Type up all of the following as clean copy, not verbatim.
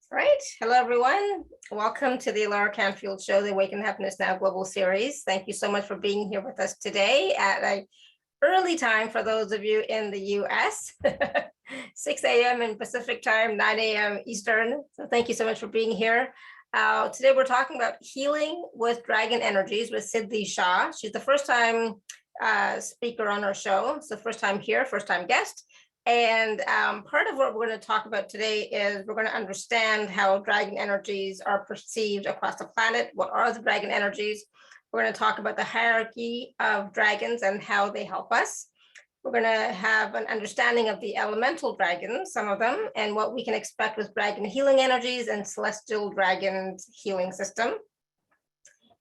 All right. Hello, everyone. Welcome to the Alaracanfieldshow, the Awaken Happiness Now global series. Thank you so much for being here with us today at an early time for those of you in the US, 6 a.m. in Pacific time, 9 a.m. Eastern. So thank you so much for being here. Today, we're talking about healing with dragon energies with Siddhii Shah. She's the first time speaker on our show. It's the first time here, first time guest. And part of what we're going to talk about today is we're going to understand how dragon energies are perceived across the planet. What are the dragon energies? We're going to talk about the hierarchy of dragons and how they help us. We're going to have an understanding of the elemental dragons, some of them, and what we can expect with dragon healing energies and celestial dragon's healing system.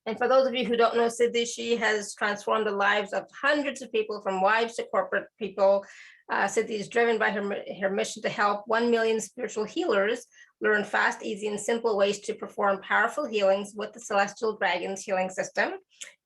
And for those of you who don't know Siddhii, she has transformed the lives of hundreds of people, from wives to corporate people. Siddhii is driven by her mission to help 1 million spiritual healers learn fast, easy, and simple ways to perform powerful healings with the Celestial Dragons healing system.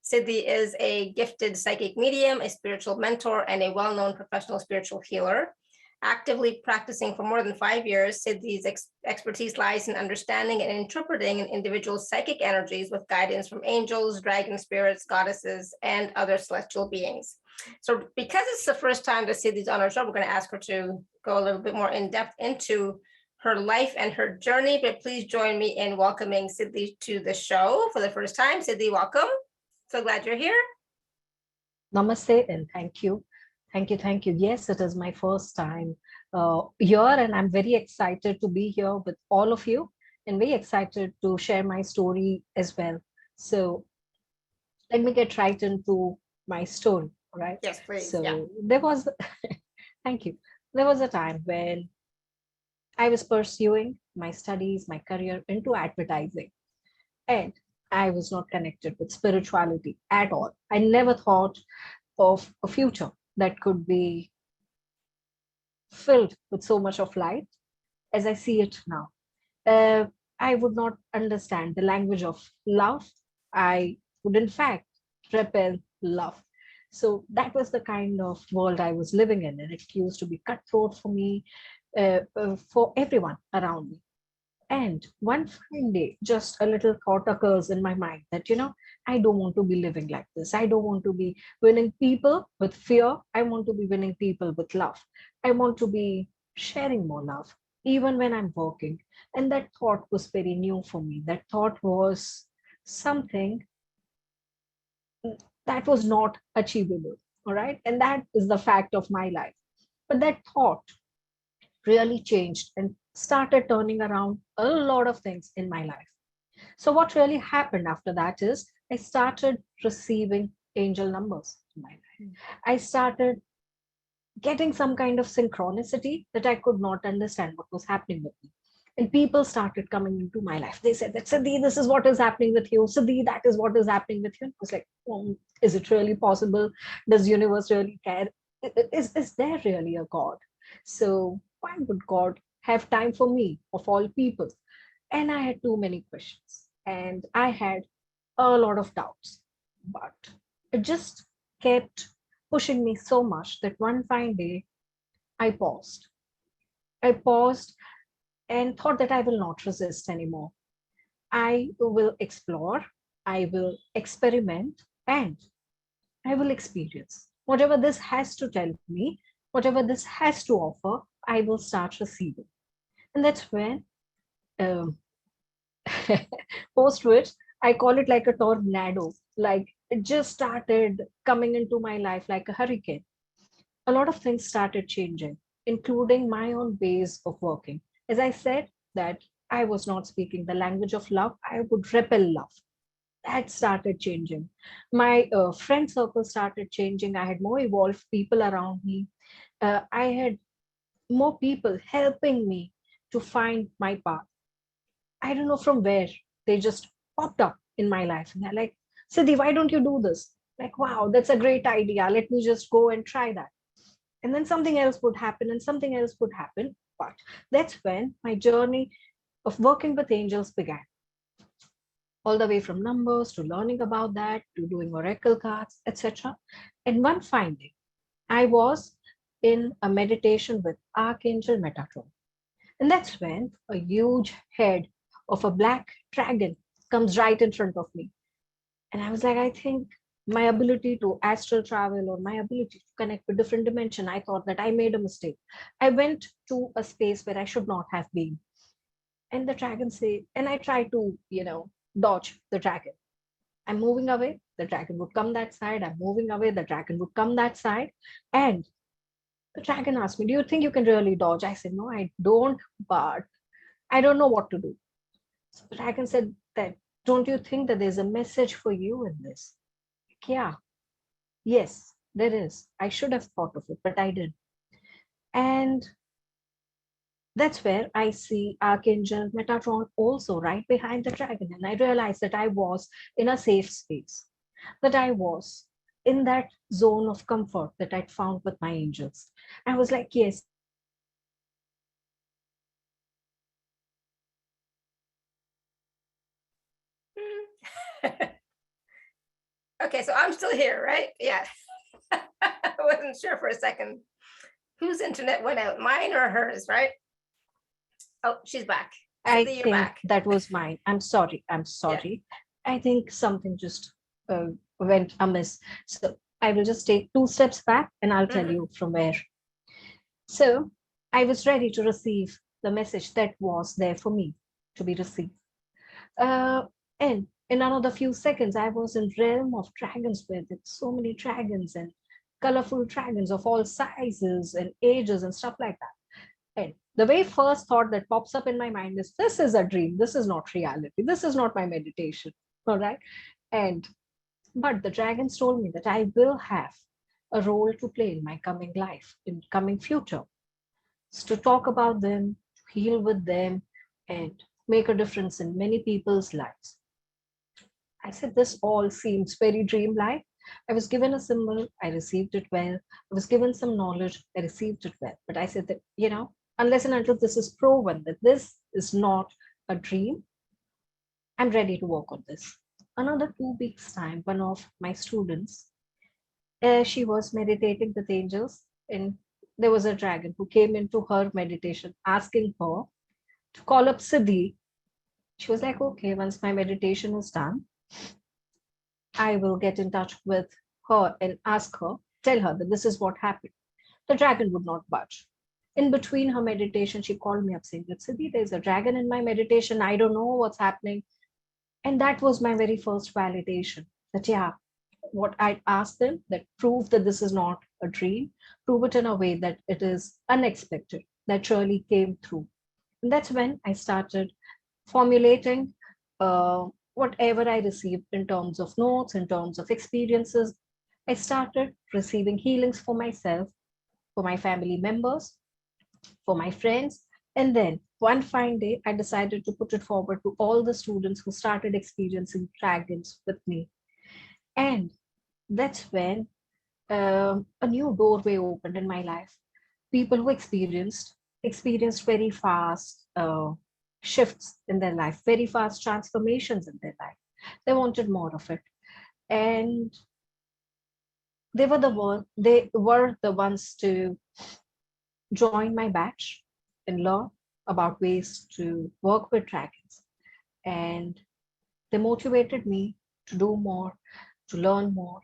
Siddhii is a gifted psychic medium, a spiritual mentor, and a well-known professional spiritual healer. Actively practicing for more than 5 years, Siddhii's expertise lies in understanding and interpreting an individual's psychic energies with guidance from angels, dragon spirits, goddesses, and other celestial beings. So because it's the first time that Siddhii's on our show, we're going to ask her to go a little bit more in depth into her life and her journey. But please join me in welcoming Siddhii to the show for the first time. Siddhii, welcome. So glad you're here. Namaste and thank you. Thank you. Yes, it is my first time here, and I'm very excited to be here with all of you and very excited to share my story as well. So let me get right into my story, all right? Yes, please. So Yeah. there was, thank you. There was a time when I was pursuing my studies, my career into advertising, and I was not connected with spirituality at all. I never thought of a future that could be filled with so much of light as I see it now. I would not understand the language of love. I would, in fact, repel love. So that was the kind of world I was living in, and it used to be cutthroat for me, for everyone around me. And one fine day, just a little thought occurs in my mind that, I don't want to be living like this. I don't want to be winning people with fear. I want to be winning people with love. I want to be sharing more love, even when I'm working. And that thought was very new for me. That thought was something that was not achievable. All right. And that is the fact of my life. But that thought really changed and started turning around a lot of things in my life. So, what really happened after that is I started receiving angel numbers in my life. I started getting some kind of synchronicity that I could not understand what was happening with me. And people started coming into my life. They said that, Siddhii, this is what is happening with you. Siddhii, that is what is happening with you. And I was like, is it really possible? Does universe really care? Is there really a God? So why would God have time for me, of all people? And I had too many questions and I had a lot of doubts, but it just kept pushing me so much that one fine day I paused. I paused and thought that I will not resist anymore. I will explore, I will experiment, and I will experience. Whatever this has to tell me, whatever this has to offer, I will start receiving. And that's when, um, post which I call it like a tornado, like it just started coming into my life like a hurricane. A lot of things started changing, including my own ways of working. As I said, that I was not speaking the language of love, I would repel love. That started changing. My friend circle started changing. I had more evolved people around me. I had more people helping me to find my path. I don't know from where they just popped up in my life. And they're like, Siddhi, why don't you do this? Like, wow, that's a great idea. Let me just go and try that. And then something else would happen and something else would happen. But that's when my journey of working with angels began, all the way from numbers to learning about that to doing oracle cards, etc. And one fine day, I was in a meditation with Archangel Metatron. And that's when a huge head of a black dragon comes right in front of me. And I was like, I think my ability to astral travel or my ability to connect with different dimension, I thought that I made a mistake. I went to a space where I should not have been. And the dragon say, and I try to, dodge the dragon. I'm moving away, the dragon would come that side. I'm moving away, the dragon would come that side. And the dragon asked me, do you think you can really dodge? I said, no, I don't, but I don't know what to do. So the dragon said that, don't you think that there's a message for you in this? Like, yeah, yes, there is. I should have thought of it, but I didn't. And that's where I see Archangel Metatron also right behind the dragon. And I realized that I was in a safe space, that I was in that zone of comfort that I'd found with my angels. I was like, yes, this is what I need. This is what I need. And that's when Okay, so I'm still here, right? Yeah. I wasn't sure for a second whose internet went out, mine or hers, right? Oh, she's back. I Siddhii, you're think back. that was mine. I'm sorry. I'm Yeah. sorry. I think something just went amiss. So I will just take 2 steps back and I'll tell Mhm. you from where. So I was ready to receive the message that was there for me to be received. Uh, and in another few seconds, I was in realm of dragons where there's so many dragons and colorful dragons of all sizes and ages and stuff like that. And the very first thought that pops up in my mind is, this is a dream. This is not reality. This is not my meditation. All right. And, but the dragons told me that I will have a role to play in my coming life, in coming future. So to talk about them, to heal with them, and make a difference in many people's lives. I said, this all seems very dreamlike. I was given a symbol, I received it well. I was given some knowledge, I received it well. But I said that, unless and until this is proven that this is not a dream, I'm ready to work on this. Another 2 weeks' time, one of my students, she was meditating with angels, and there was a dragon who came into her meditation asking her to call up Siddhi. She was like, okay, once my meditation is done, I will get in touch with her and ask her, tell her that this is what happened. The dragon would not budge. In between her meditation, she called me up saying that, Siddhi, there's a dragon in my meditation. I don't know what's happening. And that was my very first validation that, yeah, what I asked them, that prove that this is not a dream, prove it in a way that it is unexpected, that really came through. And that's when I started formulating whatever I received in terms of notes, in terms of experiences. I started receiving healings for myself, for my family members, for my friends. And then one fine day, I decided to put it forward to all the students who started experiencing dragons with me. And that's when a new doorway opened in my life. People who experienced very fast shifts in their life, very fast transformations in their life. They wanted more of it, and they were the ones to join my batch and learn about ways to work with dragons. And they motivated me to do more, to learn more.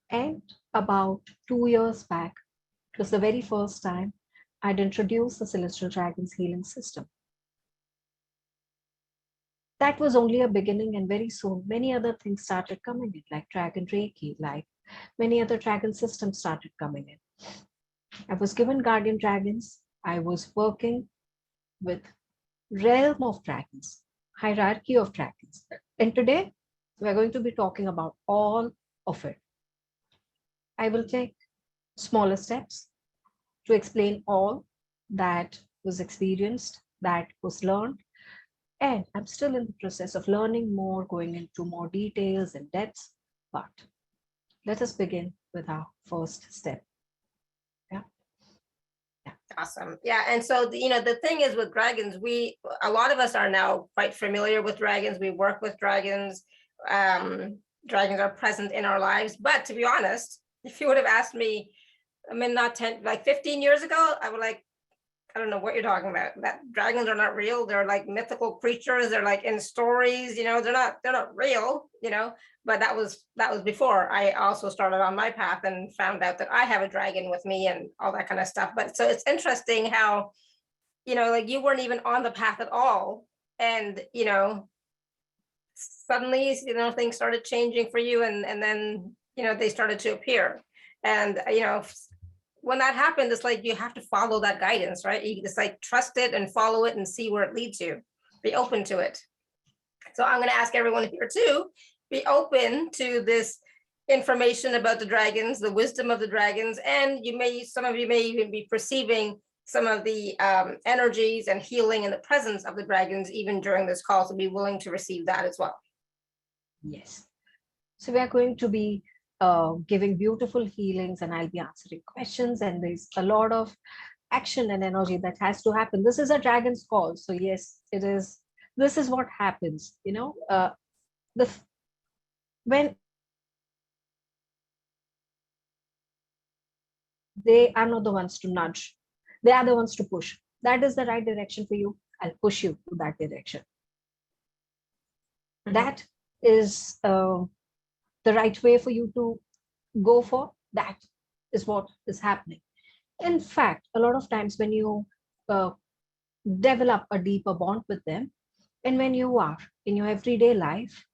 And about 2 years back, it was the very first time I'd introduced the Celestial Dragons healing system. That was only a beginning, and very soon many other things started coming in, like Dragon Reiki, like many other dragon systems started coming in. I was given guardian dragons. I was working with realm of dragons, hierarchy of dragons. And today we're going to be talking about all of it. I will take smaller steps to explain all that was experienced, that was learned. And I'm still in the process of learning more, going into more details and depths. But let us begin with our first step. Yeah. Yeah. Awesome. Yeah. And so, the thing is with dragons, a lot of us are now quite familiar with dragons. We work with dragons. Dragons are present in our lives. But to be honest, if you would have asked me, I mean, not 10, like 15 years ago, I don't know what you're talking about. That dragons are not real. They're like mythical creatures. They're like in stories, they're not real, but that was before I also started on my path and found out that I have a dragon with me and all that kind of stuff. But so it's interesting how, like you weren't even on the path at all. And, suddenly, things started changing for you, and then, they started to appear. And, when that happened, it's like you have to follow that guidance, right? You just like trust it and follow it and see where it leads you. Be open to it. So I'm going to ask everyone here too, be open to this information about the dragons, the wisdom of the dragons, and some of you may even be perceiving some of the energies and healing and the presence of the dragons even during this call. So be willing to receive that as well. Yes. So we are going to be giving beautiful healings, and I'll be answering questions, and there's a lot of action and energy that has to happen. This is a dragon's call. So yes, it is. This is what happens, when they are not the ones to nudge, they are the ones to push. That is the right direction for you. I'll push you to that direction. That is the right way for you to go for. That is what is happening. In fact, a lot of times when you develop a deeper bond with them, and when you are in your everyday life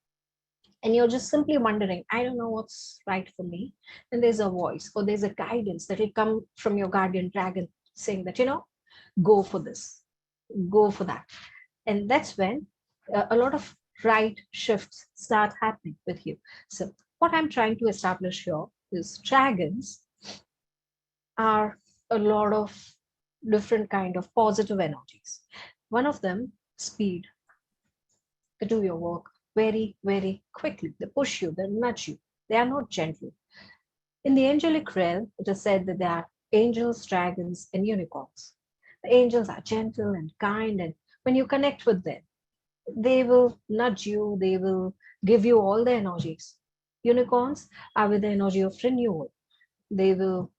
and you're just simply wondering, I don't know what's right for me, and there's a voice or there's a guidance that will come from your guardian dragon saying that, go for this, go for that. And that's when a lot of right shifts start happening with you. So what I'm trying to establish here is dragons are a lot of different kind of positive energies. One of them, speed. They do your work very, very quickly. They push you, they nudge you. They are not gentle. In the angelic realm, it is said that there are angels, dragons, and unicorns. The angels are gentle and kind, and when you connect with them, they will nudge you, they will give you all the energies. Unicorns are with the energy of renewal. They will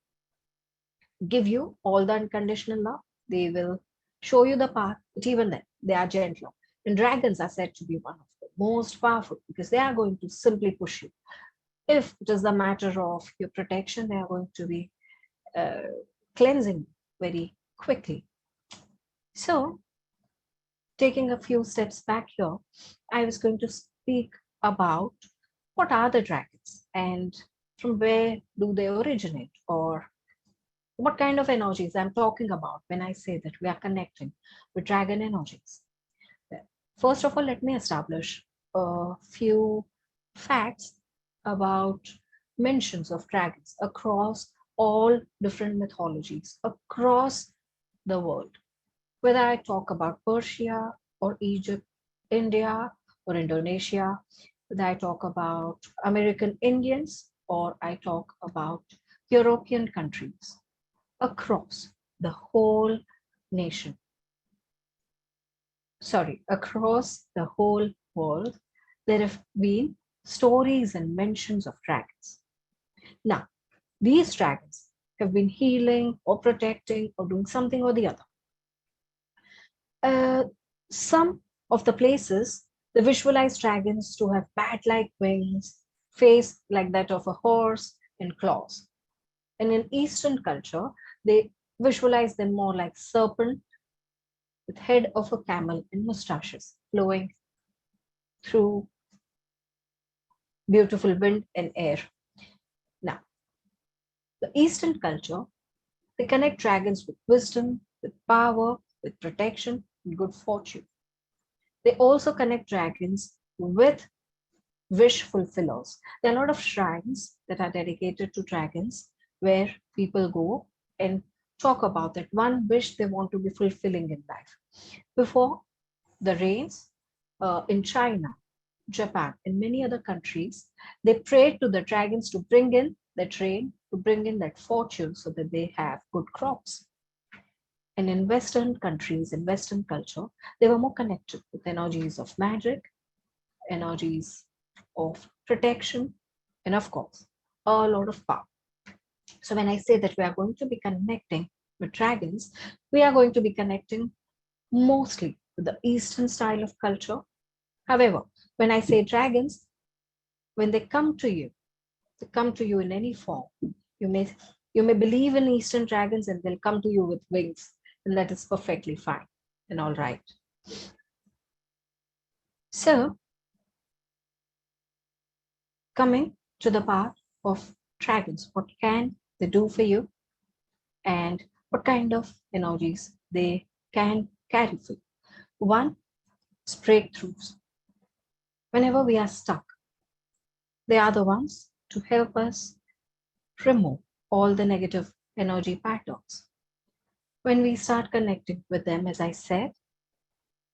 give you all the unconditional love. They will show you the path, but even then, they are gentler. And dragons are said to be one of the most powerful because they are going to simply push you. If it is the matter of your protection, they are going to be cleansing very quickly. So, taking a few steps back here, I was going to speak about what are the dragons and from where do they originate, or what kind of energies I'm talking about when I say that we are connecting with dragon energies. First of all, let me establish a few facts about mentions of dragons across all different mythologies across the world. Whether I talk about Persia or Egypt, India or Indonesia, whether I talk about American Indians or I talk about European countries, across the whole nation. Across the whole world, there have been stories and mentions of dragons. Now, these dragons have been healing or protecting or doing something or the other. Some of the places, they visualize dragons to have bat-like wings, face like that of a horse, and claws. And in Eastern culture, they visualize them more like serpent with head of a camel and mustaches flowing through beautiful wind and air. Now, the Eastern culture, they connect dragons with wisdom, with power, with protection, and good fortune. They also connect dragons with wish fulfillers. There are a lot of shrines that are dedicated to dragons where people go and talk about that one wish they want to be fulfilling in life. Before the rains in China, Japan, and many other countries, they prayed to the dragons to bring in that rain, to bring in that fortune so that they have good crops. And in Western countries, in Western culture, they were more connected with energies of magic, energies of protection, and of course, a lot of power. So when I say that we are going to be connecting with dragons, we are going to be connecting mostly with the Eastern style of culture. However, when I say dragons, when they come to you in any form. You may you may believe in Eastern dragons and they'll come to you with wings, and that is perfectly fine and all right. So, coming to the part of dragons, what can they do for you and what kind of energies they can carry for you? One is breakthroughs. Whenever we are stuck, they are the ones to help us remove all the negative energy patterns. When we start connecting with them, as I said,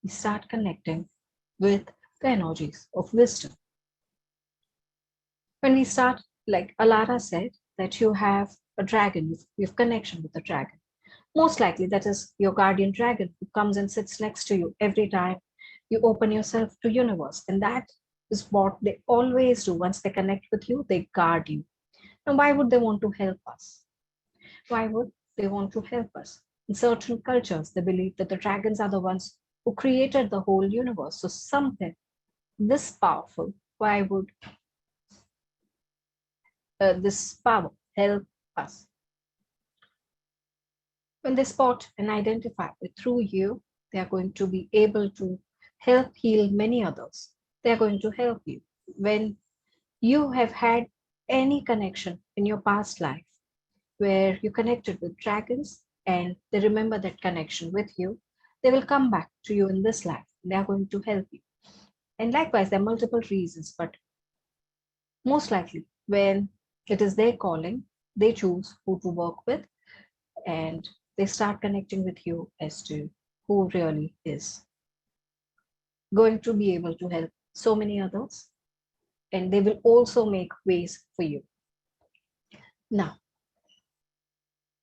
we start connecting with the energies of wisdom. When we start, like Alara said, that you have a dragon, you have connection with the dragon. Most likely, that is your guardian dragon who comes and sits next to you every time you open yourself to universe. And that is what they always do. Once they connect with you, they guard you. And why would they want to help us? Why would they want to help us? In certain cultures, they believe that the dragons are the ones who created the whole universe. So something this powerful, why would this power help us? When they spot and identify that through you, they are going to be able to help heal many others. They are going to help you. When you have had any connection in your past life where you connected with dragons and they remember that connection with you, they will come back to you in this life. They are going to help you. And likewise, there are multiple reasons, but most likely when it is their calling, they choose who to work with and they start connecting with you as to who really is going to be able to help so many others. And they will also make ways for you. Now,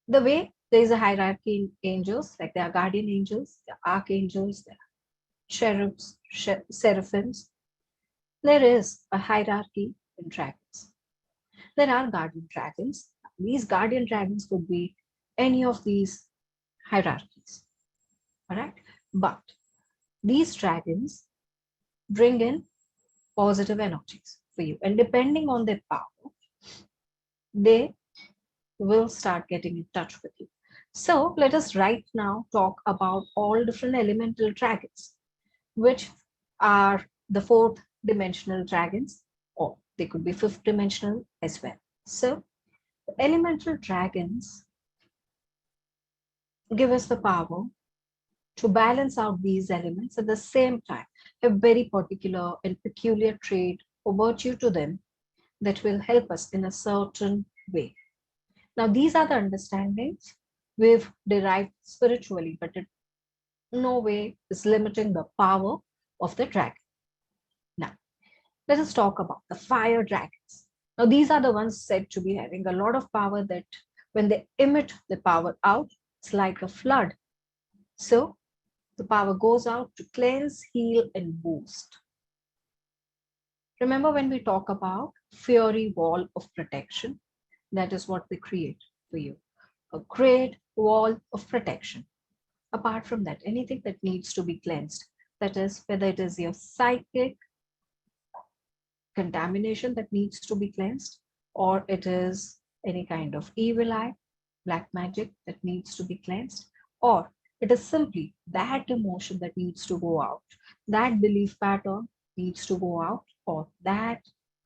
the way there is a hierarchy in angels, like there are guardian angels, there are archangels, there are cherubs, seraphims. There is a hierarchy in dragons. There are guardian dragons. These guardian dragons could be any of these hierarchies. All right. But these dragons bring in positive energies for you. And depending on their power, they will start getting in touch with you. So let us right now talk about all different elemental dragons, which are the fourth dimensional dragons, or they could be fifth dimensional as well. So the elemental dragons give us the power to balance out these elements at the same time, a very particular and peculiar trait or virtue to them that will help us in a certain way. Now, these are the understandings we've derived spiritually, but it no way is limiting the power of the dragon. Now, let us talk about the fire dragons. Now, these are the ones said to be having a lot of power that when they emit the power out, it's like a flood. So, the power goes out to cleanse, heal, and boost. Remember when we talk about fiery wall of protection? That is what they create for you. A great wall of protection. Apart from that, anything that needs to be cleansed, that is, whether it is your psychic contamination that needs to be cleansed, or it is any kind of evil eye, black magic that needs to be cleansed, or it is simply that emotion that needs to go out, that belief pattern needs to go out, or that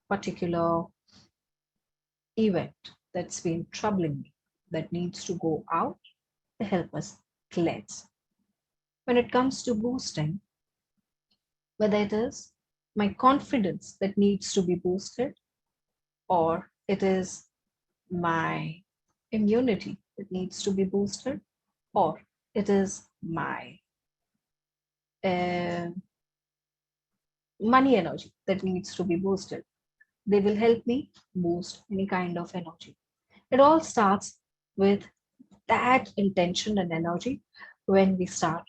particular event that's been troubling me that needs to go out to help us cleanse. When it comes to boosting, whether it is my confidence that needs to be boosted, or it is my immunity that needs to be boosted, or it is my uh, money energy that needs to be boosted, they will help me boost any kind of energy. It all starts with that intention and energy when we start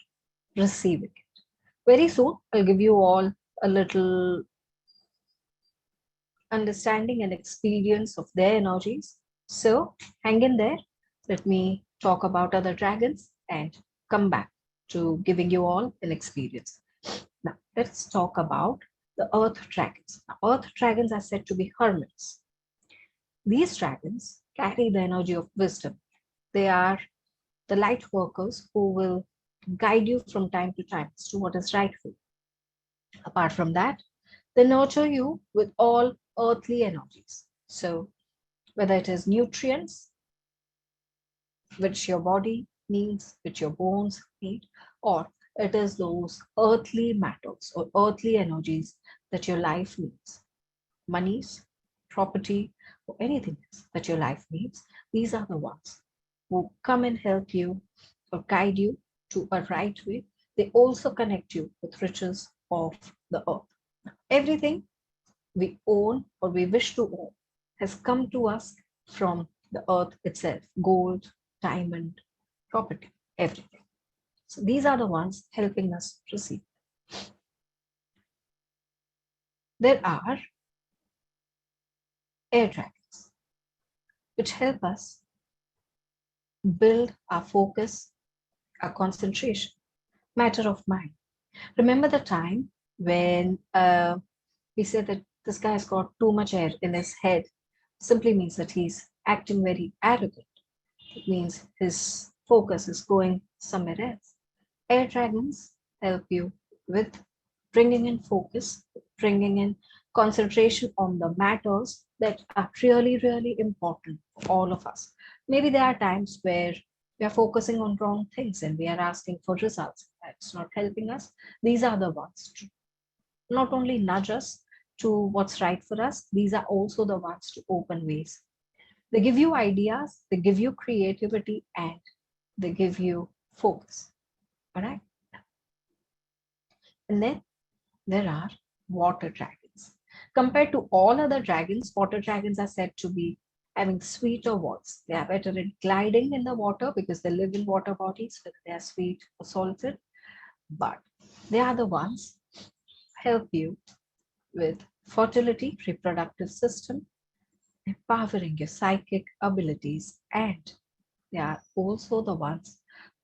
receiving it. Very soon, I'll give you all a little understanding and experience of their energies. So hang in there. Let me talk about other dragons, and come back to giving you all an experience. Now, let's talk about the earth dragons. Now, earth dragons are said to be hermits. These dragons carry the energy of wisdom. They are the light workers who will guide you from time to time as to what is right for you. Apart from that, they nurture you with all earthly energies. So, whether it is nutrients which your body needs, which your bones need, or it is those earthly matters or earthly energies that your life needs, monies, property, or anything else that your life needs, these are the ones who come and help you or guide you to a right way. They also connect you with riches of the earth. Everything we own or we wish to own has come to us from the earth itself: gold, diamond, property, everything. So these are the ones helping us receive. There are air dragons, which help us build our focus, our concentration, matter of mind. Remember the time when we said that this guy's got too much air in his head? Simply means that he's acting very arrogant. It means his focus is going somewhere else. Air dragons help you with bringing in focus, bringing in concentration on the matters that are really, really important for all of us. Maybe there are times where we are focusing on wrong things and we are asking for results. That's not helping us. These are the ones to not only nudge us to what's right for us, these are also the ones to open ways. They give you ideas, they give you creativity, and they give you focus. All right. And then there are water dragons. Compared to all other dragons, water dragons are said to be having sweeter voice. They are better at gliding in the water because they live in water bodies, whether they are sweet or salted. But they are the ones who help you with fertility, reproductive system, empowering your psychic abilities, and they are also the ones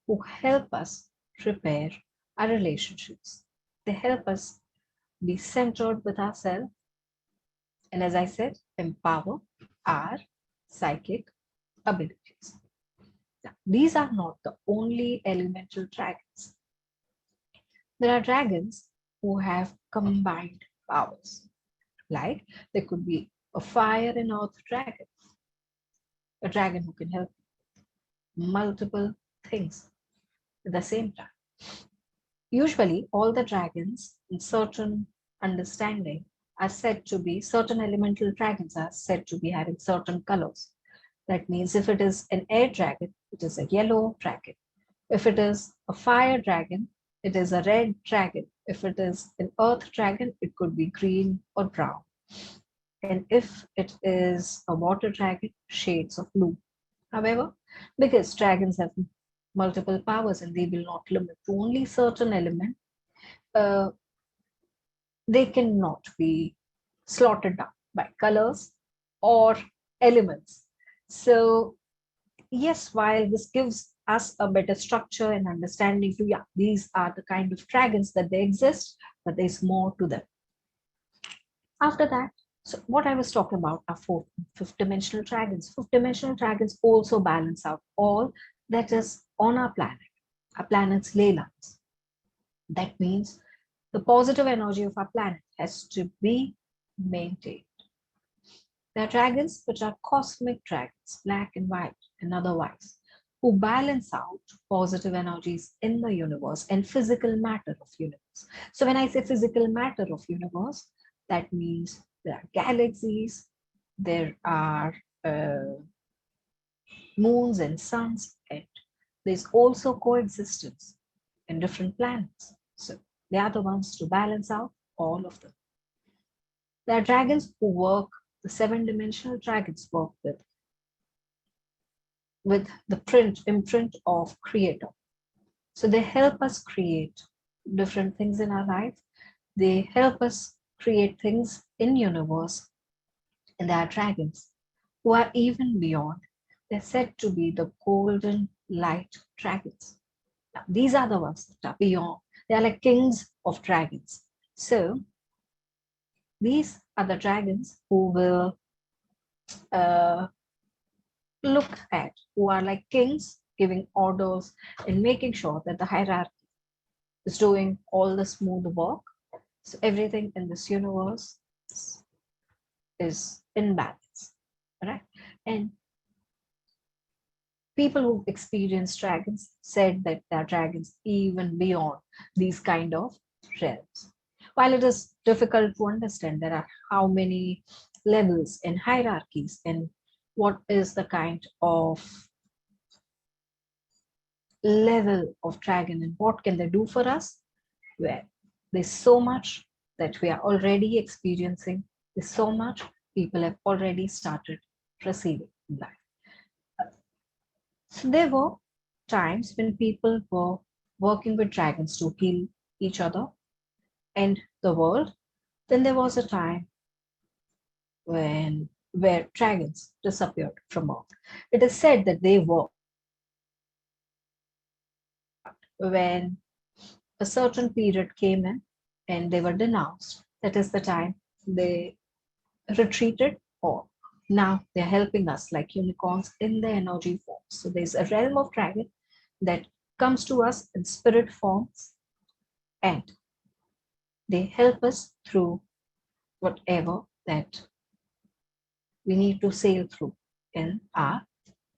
who help us repair our relationships. They help us be centered with ourselves, and as I said, empower our psychic abilities. Now, these are not the only elemental dragons. There are dragons who have combined powers, like there could be a fire and earth dragon, a dragon who can help multiple things at the same time. Usually, all the dragons in certain understanding are said to be, certain elemental dragons are said to be having certain colors. That means if it is an air dragon, it is a yellow dragon. If it is a fire dragon, it is a red dragon. If it is an earth dragon, it could be green or brown. And if it is a water dragon, shades of blue. However, because dragons have multiple powers and they will not limit to only certain element, uh, they cannot be slotted down by colors or elements. So yes, while this gives us a better structure and understanding to, yeah, these are the kind of dragons that they exist, but there's more to them. After that, so what I was talking about are fifth dimensional dragons. Fifth dimensional dragons also balance out all that is on our planet's ley lines. That means the positive energy of our planet has to be maintained. There are dragons which are cosmic dragons, black and white and otherwise, who balance out positive energies in the universe and physical matter of universe. So when I say physical matter of universe, that means there are galaxies, there are moons and suns, and there's also coexistence in different planets. So they are the ones to balance out all of them. There are dragons who work, the seven-dimensional dragons work with the imprint of creator. So they help us create different things in our life. They help us create things in universe. And there are dragons who are even beyond. They're said to be the golden light dragons. Now, these are the ones that are beyond. They are like kings of dragons. So these are the dragons who will uh, look at, who are like kings giving orders and making sure that the hierarchy is doing all the smooth work. So everything in this universe is in balance, right? And people who experience dragons said that there are dragons even beyond these kind of realms. While it is difficult to understand, there are how many levels and hierarchies, and what is the kind of level of dragon and what can they do for us? Well, there's so much that we are already experiencing. There's so much people have already started receiving in life. So there were times when people were working with dragons to heal each other and the world. Then there was a time when where dragons disappeared from Earth. It is said that they were when a certain period came in and they were denounced. That is the time they retreated, or now they're helping us like unicorns in the energy form. So there's a realm of dragon that comes to us in spirit forms, and they help us through whatever that we need to sail through in our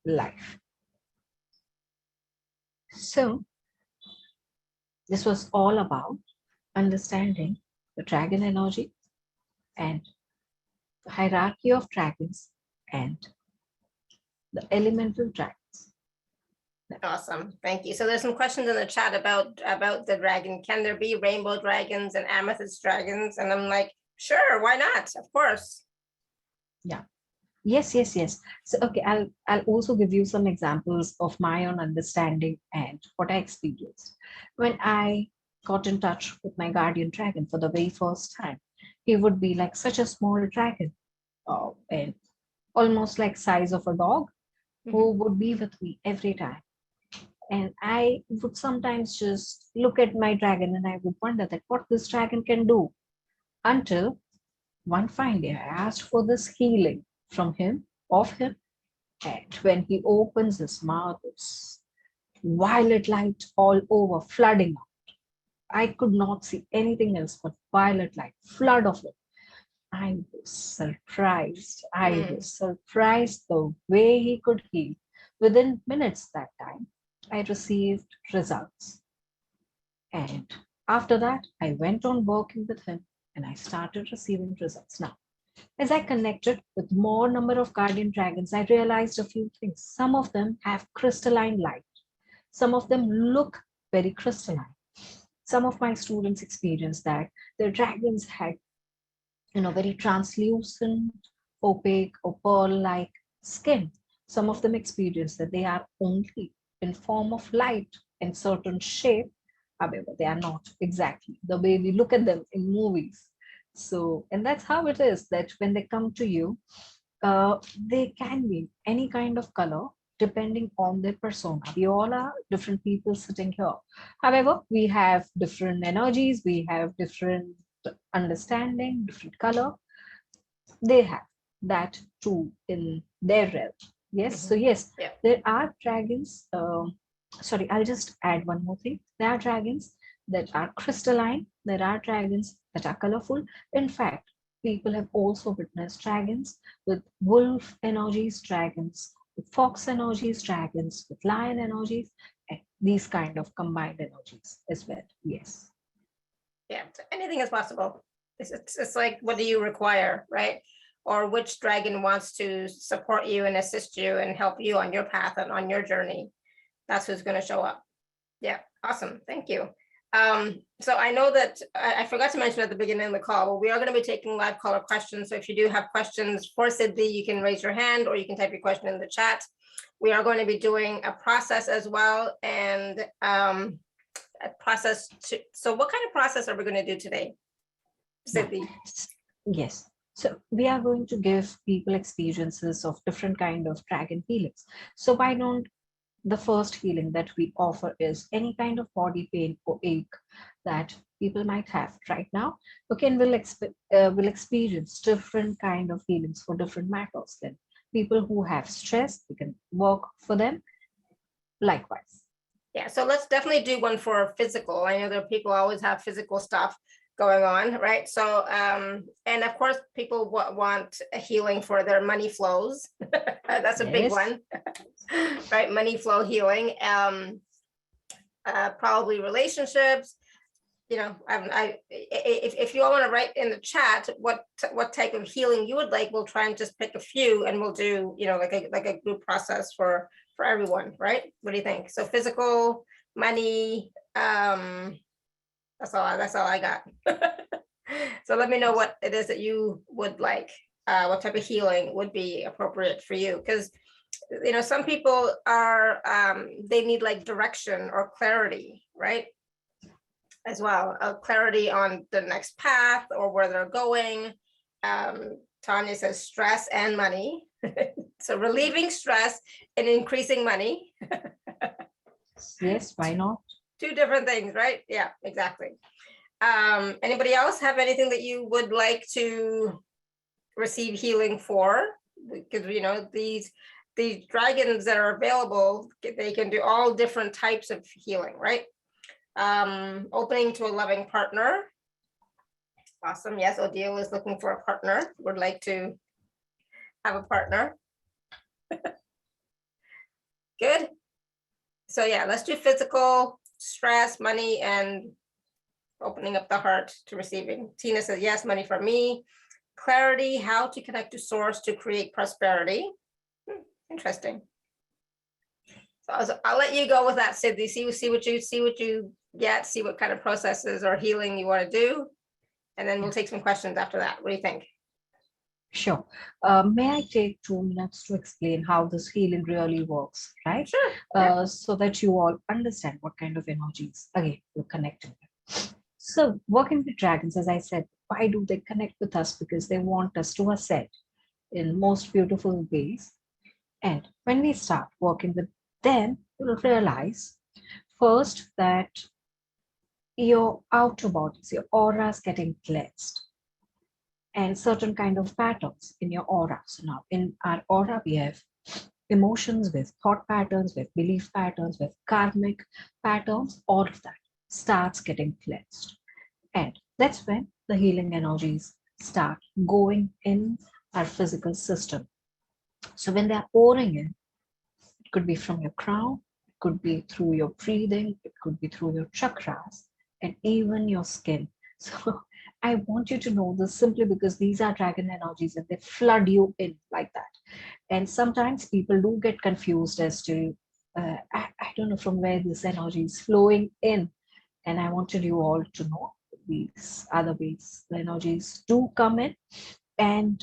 life. So this was all about understanding the dragon energy and the hierarchy of dragons and the elemental dragons. Awesome, thank you. So there's some questions in the chat about the dragon. Can there be rainbow dragons and amethyst dragons? And I'm like, sure, why not? Of course. Yeah. Yes. So okay, I'll also give you some examples of my own understanding and what I experienced when I got in touch with my guardian dragon for the very first time. He would be like such a small dragon, and almost like size of a dog, who would be with me every time. And I would sometimes just look at my dragon and I would wonder that what this dragon can do, until one fine day I asked for this healing from him, of him, and when he opens his mouth, it's violet light all over, flooding out. I could not see anything else but violet light, flood of it. I was surprised. I was surprised the way he could heal. Within minutes that time, I received results. And after that, I went on working with him and I started receiving results. Now, as I connected with more number of guardian dragons, I realized a few things. Some of them have crystalline light. Some of them look very crystalline. Some of my students experienced that their dragons had, very translucent, opaque, or pearl-like skin. Some of them experience that they are only in form of light in certain shape. However, they are not exactly the way we look at them in movies. So, and that's how it is that when they come to you, they can be any kind of color depending on their persona. We all are different people sitting here. However, we have different energies, we have different understanding, different color. They have that too in their realm. Yes. So yes, Yeah. there are dragons. Sorry, I'll just add one more thing. There are dragons that are crystalline. There are dragons that are colorful. In fact, people have also witnessed dragons with wolf energies, dragons with fox energies, dragons with lion energies, and these kind of combined energies as well. Yes. Yeah, so anything is possible. It's like, what do you require, right? Or which dragon wants to support you and assist you and help you on your path and on your journey. That's who's going to show up. Yeah, awesome. Thank you. So I know that I forgot to mention at the beginning of the call, but we are going to be taking live caller questions. So if you do have questions for Siddhii, you can raise your hand or you can type your question in the chat. We are going to be doing a process as well, and a process to, so what kind of process are we going to do today, Siddhii? Yes. So we are going to give people experiences of different kind of dragon feelings. So why don't the first healing that we offer is any kind of body pain or ache that people might have right now. Okay, and will experience different kind of healings for different matters. Then people who have stress, we can work for them likewise. Yeah, so let's definitely do one for physical. I know there are people always have physical stuff going on, right? So, and of course, people want a healing for their money flows. That's a big Yes. one, right? Money flow healing, probably relationships. You know, if you all want to write in the chat what type of healing you would like, we'll try and just pick a few, and we'll do, you know, like a group process for everyone, right? What do you think? So physical, money, that's all I got. So let me know what it is that you would like, what type of healing would be appropriate for you, because you know, some people are they need like direction or clarity, right? As well, clarity on the next path or where they're going. Tanya says stress and money. So relieving stress and increasing money. Yes, why not? Two different things, right? Yeah, exactly. Anybody else have anything that you would like to receive healing for? Because you know, these dragons that are available, they can do all different types of healing, right? Opening to a loving partner. Awesome. Yes, Odile is looking for a partner, would like to have a partner. Good. So yeah, let's do physical, stress, money, and opening up the heart to receiving. Tina says, yes, money for me. Clarity, how to connect to source to create prosperity. Interesting. So I'll let you go with that, Siddhii. See what you get, see what kind of processes or healing you want to do. And then we'll take some questions after that. What do you think? Sure. May I take 2 minutes to explain how this healing really works, right? Sure. Yeah. So that you all understand what kind of energies, again, you're connecting with. So, working with dragons, as I said, why do they connect with us? Because they want us to ascend in most beautiful ways. And when we start working with them, you'll realize first that your outer bodies, your aura is getting cleansed and certain kind of patterns in your aura. So now in our aura, we have emotions with thought patterns, with belief patterns, with karmic patterns, all of that starts getting cleansed. And that's when the healing energies start going in our physical system. So when they're pouring in, it could be from your crown, it could be through your breathing, it could be through your chakras, and even your skin. So I want you to know this simply because these are dragon energies and they flood you in like that. And sometimes people do get confused as to, I don't know from where this energy is flowing in. And I wanted you all to know these other ways the energies do come in. And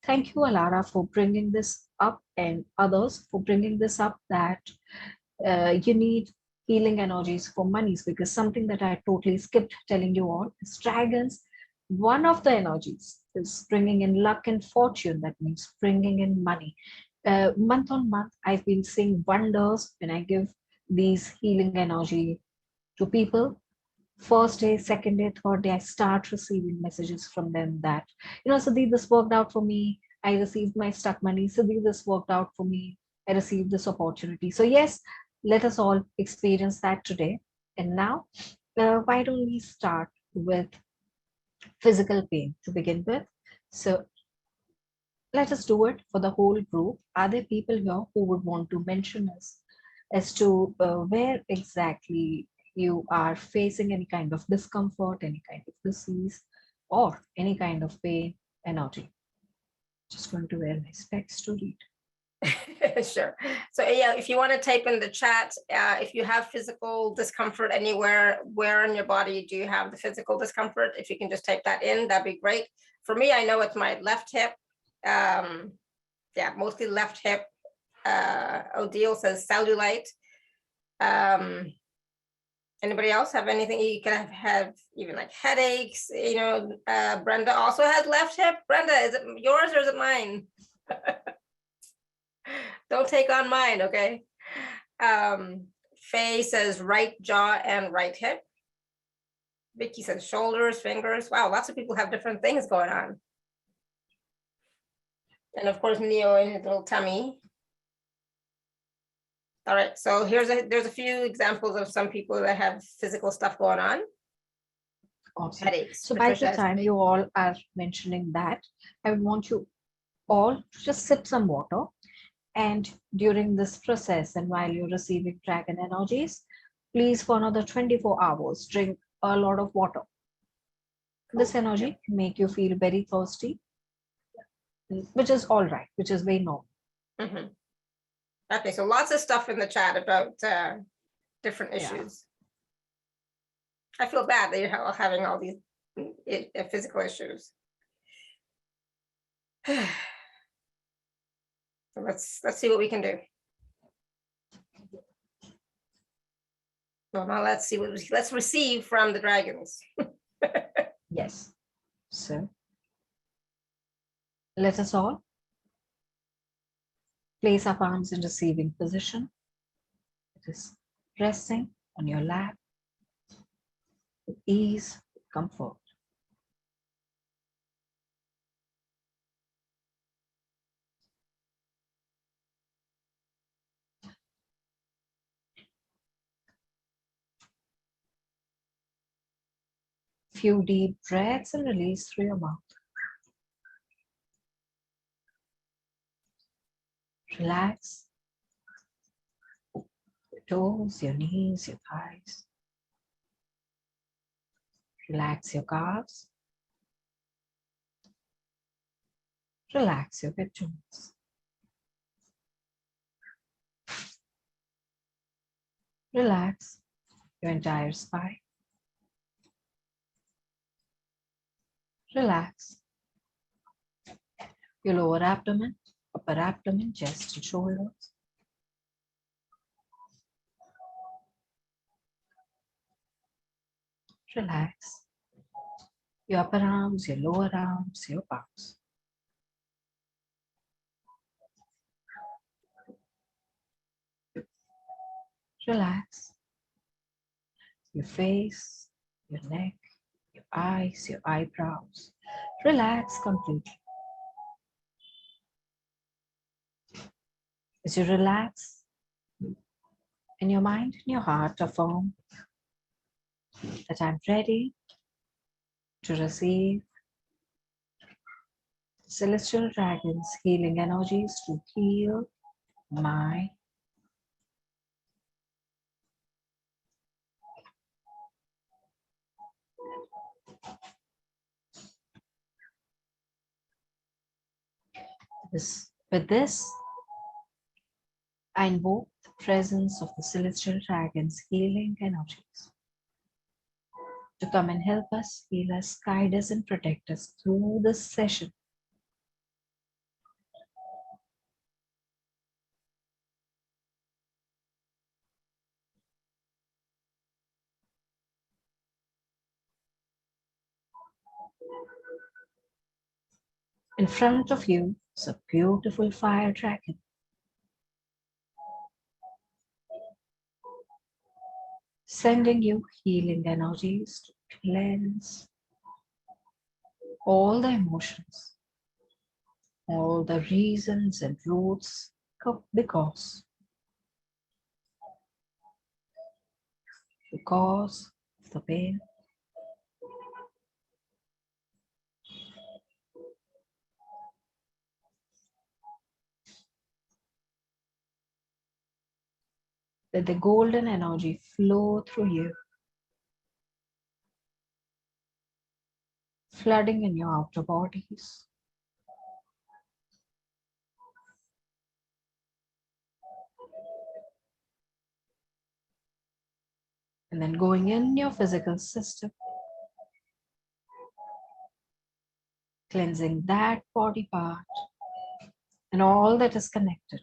thank you, Alara, for bringing this up and others for bringing this up that you need healing energies for monies, because something that I totally skipped telling you all is dragons. One of the energies is bringing in luck and fortune. That means bringing in money. Month on month, I've been seeing wonders when I give these healing energy to people. First day, second day, third day, I start receiving messages from them that, Siddhii, this worked out for me. I received my stuck money. Siddhii, this worked out for me. I received this opportunity. So yes, let us all experience that today. And now, why don't we start with physical pain to begin with? So let us do it for the whole group. Are there people here who would want to mention us as to where exactly you are facing any kind of discomfort, any kind of disease, or any kind of pain energy? Just going to wear my specs to read. Sure. So yeah, if you want to type in the chat, if you have physical discomfort anywhere, where in your body do you have the physical discomfort? If you can just type that in, that'd be great. For me, I know it's my left hip. Yeah, mostly left hip. Odile says cellulite. Anybody else have anything? You can have even like headaches. Brenda also has left hip. Brenda, is it yours or is it mine? Don't take on mine, okay? Faye says right jaw and right hip. Vicky says shoulders, fingers. Wow, lots of people have different things going on. And of course, Neo in his little tummy. All right, so there's a few examples of some people that have physical stuff going on. Awesome. Headaches. So by Patricia the has time you all are mentioning that, I would want you all to just sip some water. And during this process and while you're receiving dragon energies, please for another 24 hours, drink a lot of water. This energy can make you feel very thirsty, which is all right, which is very normal. Mhm. Okay, so lots of stuff in the chat about different issues. I feel bad that you're having all these physical issues. So let's see what we can do. Well, now let's see let's receive from the dragons. Yes. So let us all place our palms in receiving position. It is resting on your lap with ease, comfort. Few deep breaths and release through your mouth. Relax your toes, your knees, your thighs. Relax your calves. Relax your hip joints. Relax your entire spine. Relax your lower abdomen, upper abdomen, chest and shoulders. Relax your upper arms, your lower arms, your palms. Relax your face, your neck, your eyes, your eyebrows. Relax completely. As you relax, in your mind and your heart affirm that I'm ready to receive celestial dragons healing energies to heal my with this, I invoke the presence of the celestial dragons healing energies to come and help us, heal us, guide us, and protect us through this session. In front of you is a beautiful fire dragon. Sending you healing energies to cleanse all the emotions, all the reasons and roots because of the pain, let the golden energy flow through you, flooding in your outer bodies. And then going in your physical system, cleansing that body part and all that is connected.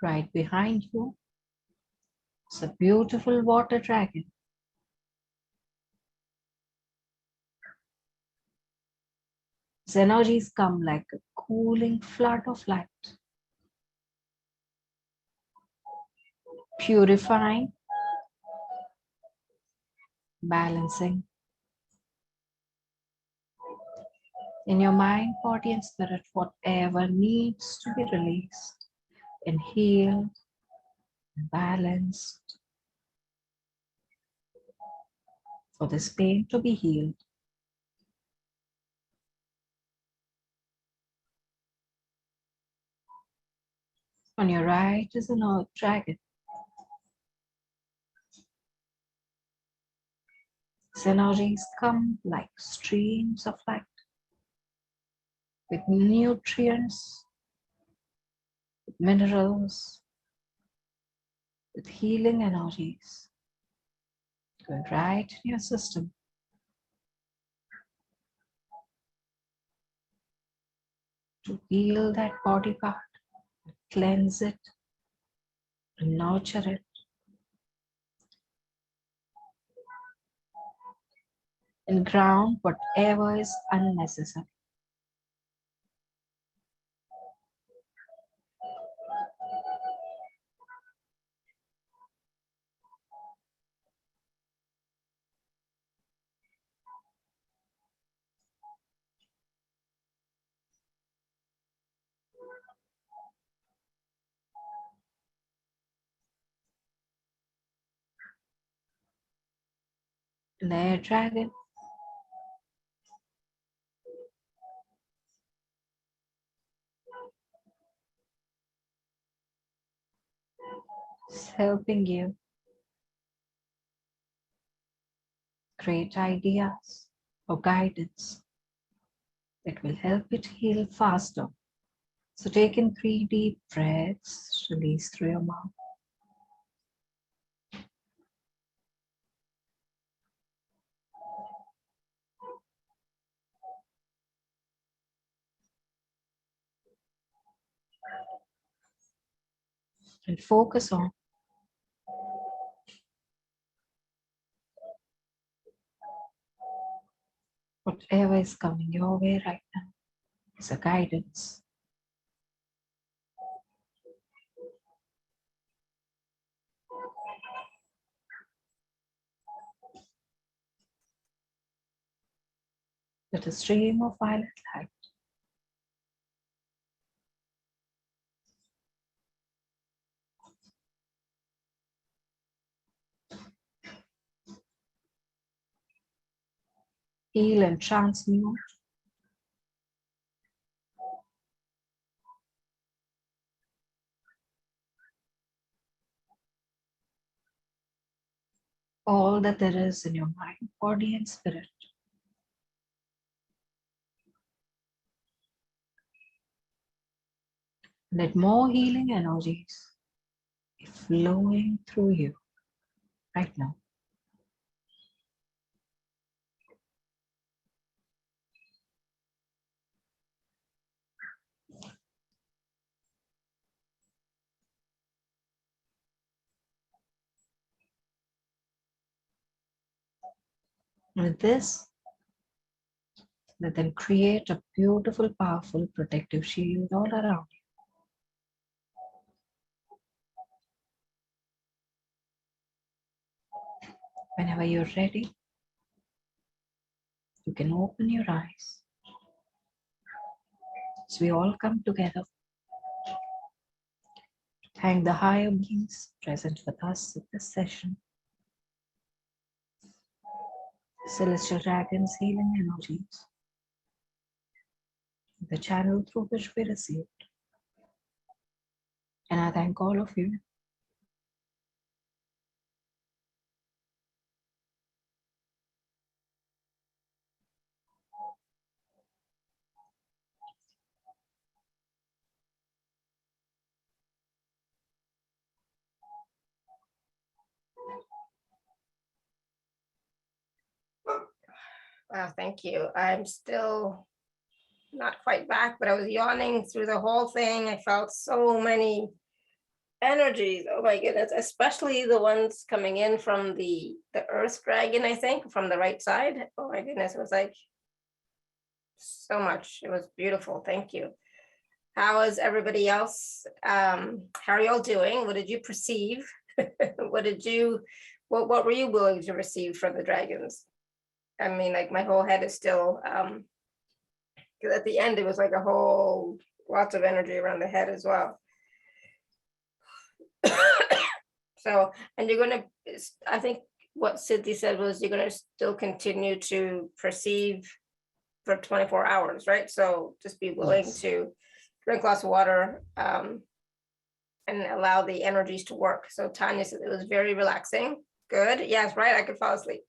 Right behind you It's a beautiful water dragon. Its energies come like a cooling flood of light, purifying, balancing in your mind, body, and spirit, whatever needs to be released and healed and balanced, for this pain to be healed. On your right is an earth dragon. Its energies come like streams of light with nutrients, with minerals, with healing energies going right in your system. To heal that body part, cleanse it, and nurture it, and ground whatever is unnecessary. And the air dragon is helping you create ideas or guidance that will help it heal faster. So take in 3 deep breaths, release through your mouth. And focus on whatever is coming your way right now is a guidance. Let a stream of violet light heal and transmute all that there is in your mind, body, and spirit. Let more healing energies be flowing through you right now. With this, let them create a beautiful, powerful protective shield all around you. Whenever you're ready, you can open your eyes as we all come together. Thank the higher beings present with us in this session. Celestial dragons, healing energies, the channel through which we received. And I thank all of you. Wow, thank you. I'm still not quite back, but I was yawning through the whole thing. I felt so many energies. Oh my goodness, especially the ones coming in from the earth dragon, I think, from the right side. Oh my goodness, it was like so much. It was beautiful. Thank you. How is everybody else? How are y'all doing? What did you perceive? What were you willing to receive from the dragons? I mean, like my whole head is still, because at the end it was like a whole lots of energy around the head as well. So, and you're gonna, I think what Siddhii said was you're gonna still continue to perceive for 24 hours, right? So just be willing to drink lots of water and allow the energies to work. So Tanya said it was very relaxing. Good. Yes, right. I could fall asleep.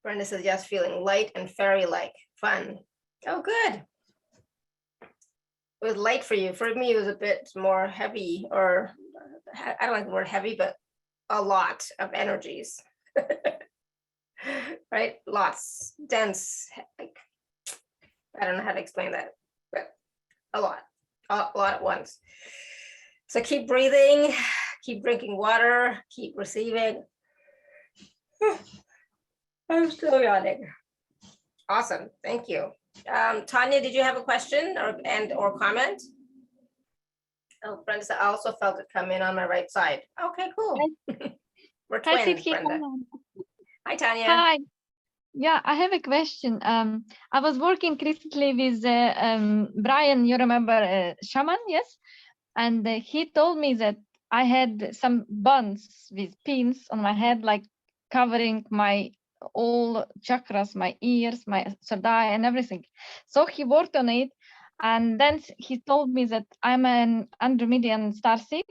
Brenda says yes, feeling light and fairy-like. Fun. Oh, good. It was light for you. For me, it was a bit more heavy, or I don't like the word heavy, but a lot of energies. Right? Lots, dense, like, I don't know how to explain that, but a lot at once. So keep breathing, keep drinking water, keep receiving. I'm still yawning. Awesome, thank you. Tanya, did you have a question or comment? Oh, Brenda said, I also felt it come in on my right side. Okay, cool. We're Hi, twins, Siddhii. Brenda. Hi, Tanya. Hi. Yeah, I have a question. I was working recently with Brian, you remember shaman, yes? And he told me that I had some buns with pins on my head, like covering my all chakras, my ears, my third eye, and everything. So he worked on it, and then he told me that I'm an Andromedan starseed,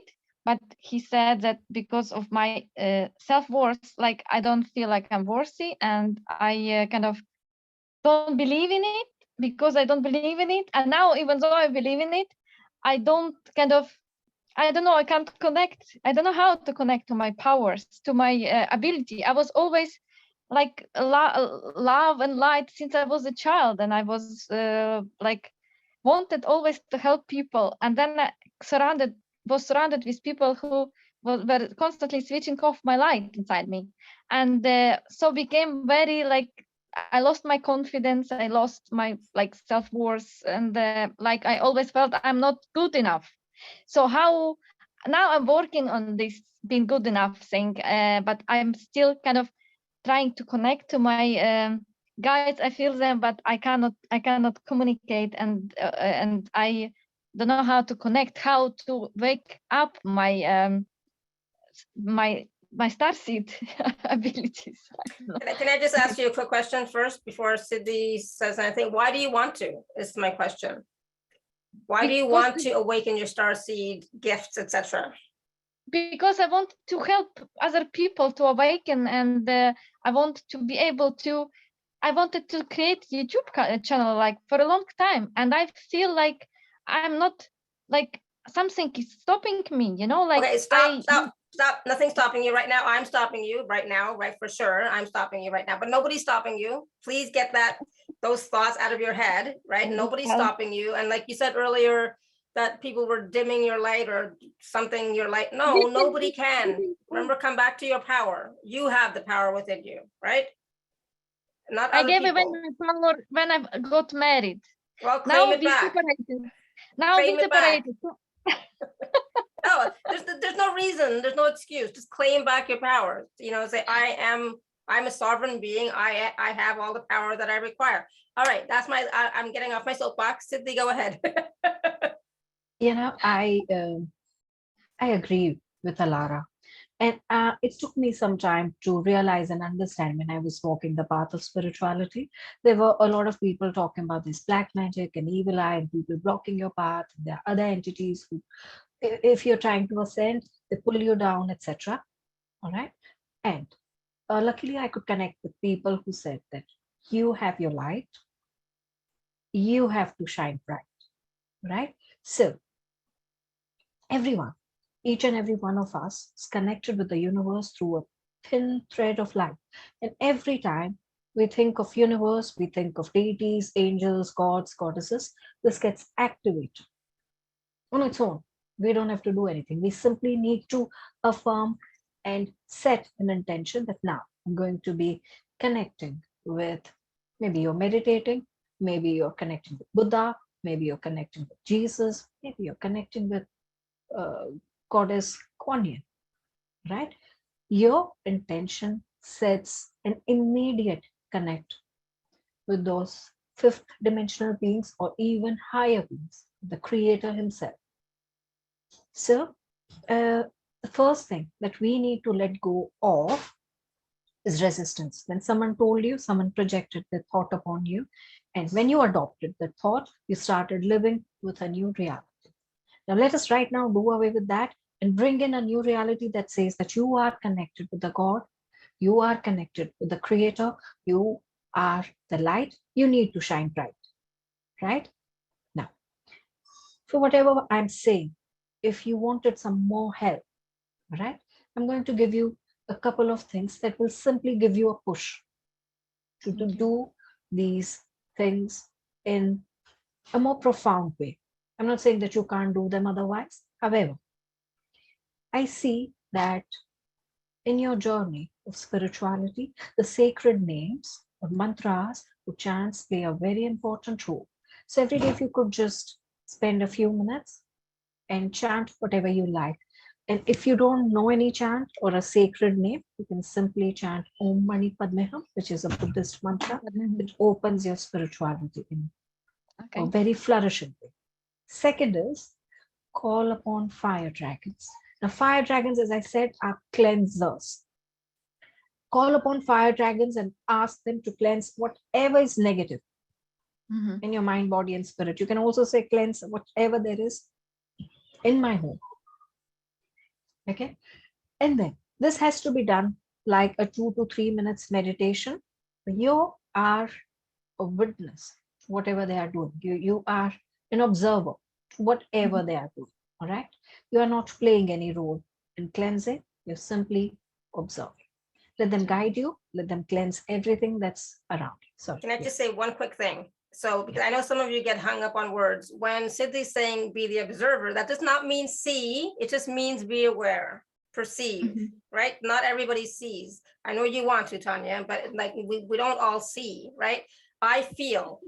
but he said that because of my self-worth, like I don't feel like I'm worthy, and I kind of don't believe in it because I don't believe in it. And now, even though I believe in it, I don't kind of, I don't know, I can't connect. I don't know how to connect to my powers, to my ability. I was always like love and light since I was a child, and I was like wanted always to help people. And then I was surrounded with people who were constantly switching off my light inside me, and so became very like I lost my confidence. I lost my like self-worth, and like I always felt I'm not good enough. So how now I'm working on this being good enough thing, but I'm still kind of trying to connect to my guides. I feel them, but I cannot communicate, and I don't know how to connect, how to wake up my my starseed abilities. Can I just ask you a quick question first before Siddhii says anything? Why do you want to? Is my question. Why do you want to awaken your starseed gifts, etc.? Because I want to help other people to awaken, and I want to be able to. I wanted to create YouTube channel like for a long time, and I feel like I'm not like something is stopping me. You know, like okay, stop. Nothing's stopping you right now. I'm stopping you right now, right? For sure, I'm stopping you right now. But nobody's stopping you. Please get those thoughts out of your head, right? Nobody's stopping you. And like you said earlier, that people were dimming your light or something, your light. No, nobody can. Remember, come back to your power. You have the power within you, right? Not other I gave people. away my power when I got married. Well, claim it back. Separated. Now claim we separated. No, there's no reason. There's no excuse. Just claim back your power. You know, say I'm a sovereign being. I have all the power that I require. All right, that's I'm getting off my soapbox. Siddhii, go ahead. You know, I agree with Alara. And it took me some time to realize and understand when I was walking the path of spirituality. There were a lot of people talking about this black magic and evil eye and people blocking your path. There are other entities who, if you're trying to ascend, they pull you down, etc. All right. And luckily, I could connect with people who said that you have your light, you have to shine bright. Right. So, everyone, each and every one of us is connected with the universe through a thin thread of light. And every time we think of universe, we think of deities, angels, gods, goddesses, this gets activated. on its own. We don't have to do anything. We simply need to affirm and set an intention that now I'm going to be connecting with, maybe you're meditating, maybe you're connecting with Buddha, maybe you're connecting with Jesus, maybe you're connecting with uh, Goddess Kuan Yin, right? Your intention sets an immediate connect with those fifth dimensional beings or even higher beings, the Creator Himself. So, the first thing that we need to let go of is resistance. When someone told you, someone projected their thought upon you, and when you adopted the thought, you started living with a new reality. Now, let us right now do away with that and bring in a new reality that says that you are connected with the God, you are connected with the Creator, you are the light, you need to shine bright, right? Now, for whatever I'm saying, if you wanted some more help, right, I'm going to give you a couple of things that will simply give you a push to do these things in a more profound way. I'm not saying that you can't do them otherwise. However, I see that in your journey of spirituality, the sacred names or mantras or chants play a very important role. So every day, if you could just spend a few minutes and chant whatever you like. And if you don't know any chant or a sacred name, you can simply chant Om Mani Padme Hum, which is a Buddhist mantra. It opens your spirituality in a very flourishing way. Second is call upon fire dragons. Now, fire dragons, as I said, are cleansers. Call upon fire dragons and ask them to cleanse whatever is negative in your mind, body, and spirit. You can also say cleanse whatever there is in my home. Okay. And then this has to be done like a 2 to 3 minutes meditation. You are a witness, whatever they are doing. You are an observer, whatever they are doing. All right. You are not playing any role in cleansing. You're simply observing. Let them guide you. Let them cleanse everything that's around you. So can I just say one quick thing? So, because I know some of you get hung up on words. When Siddhi's saying be the observer, that does not mean see. It just means be aware, perceive, right? Not everybody sees. I know you want to, Tanya, but like we don't all see, right? I feel.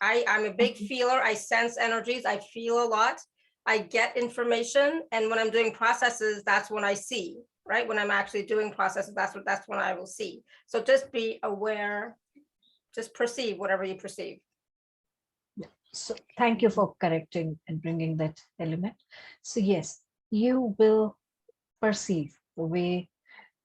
I'm a big feeler. I sense energies. I feel a lot. I get information. And when I'm doing processes, that's when I see, right? When I'm actually doing processes, that's when I will see. So just be aware, just perceive whatever you perceive. So thank you for correcting and bringing that element. So yes, you will perceive the way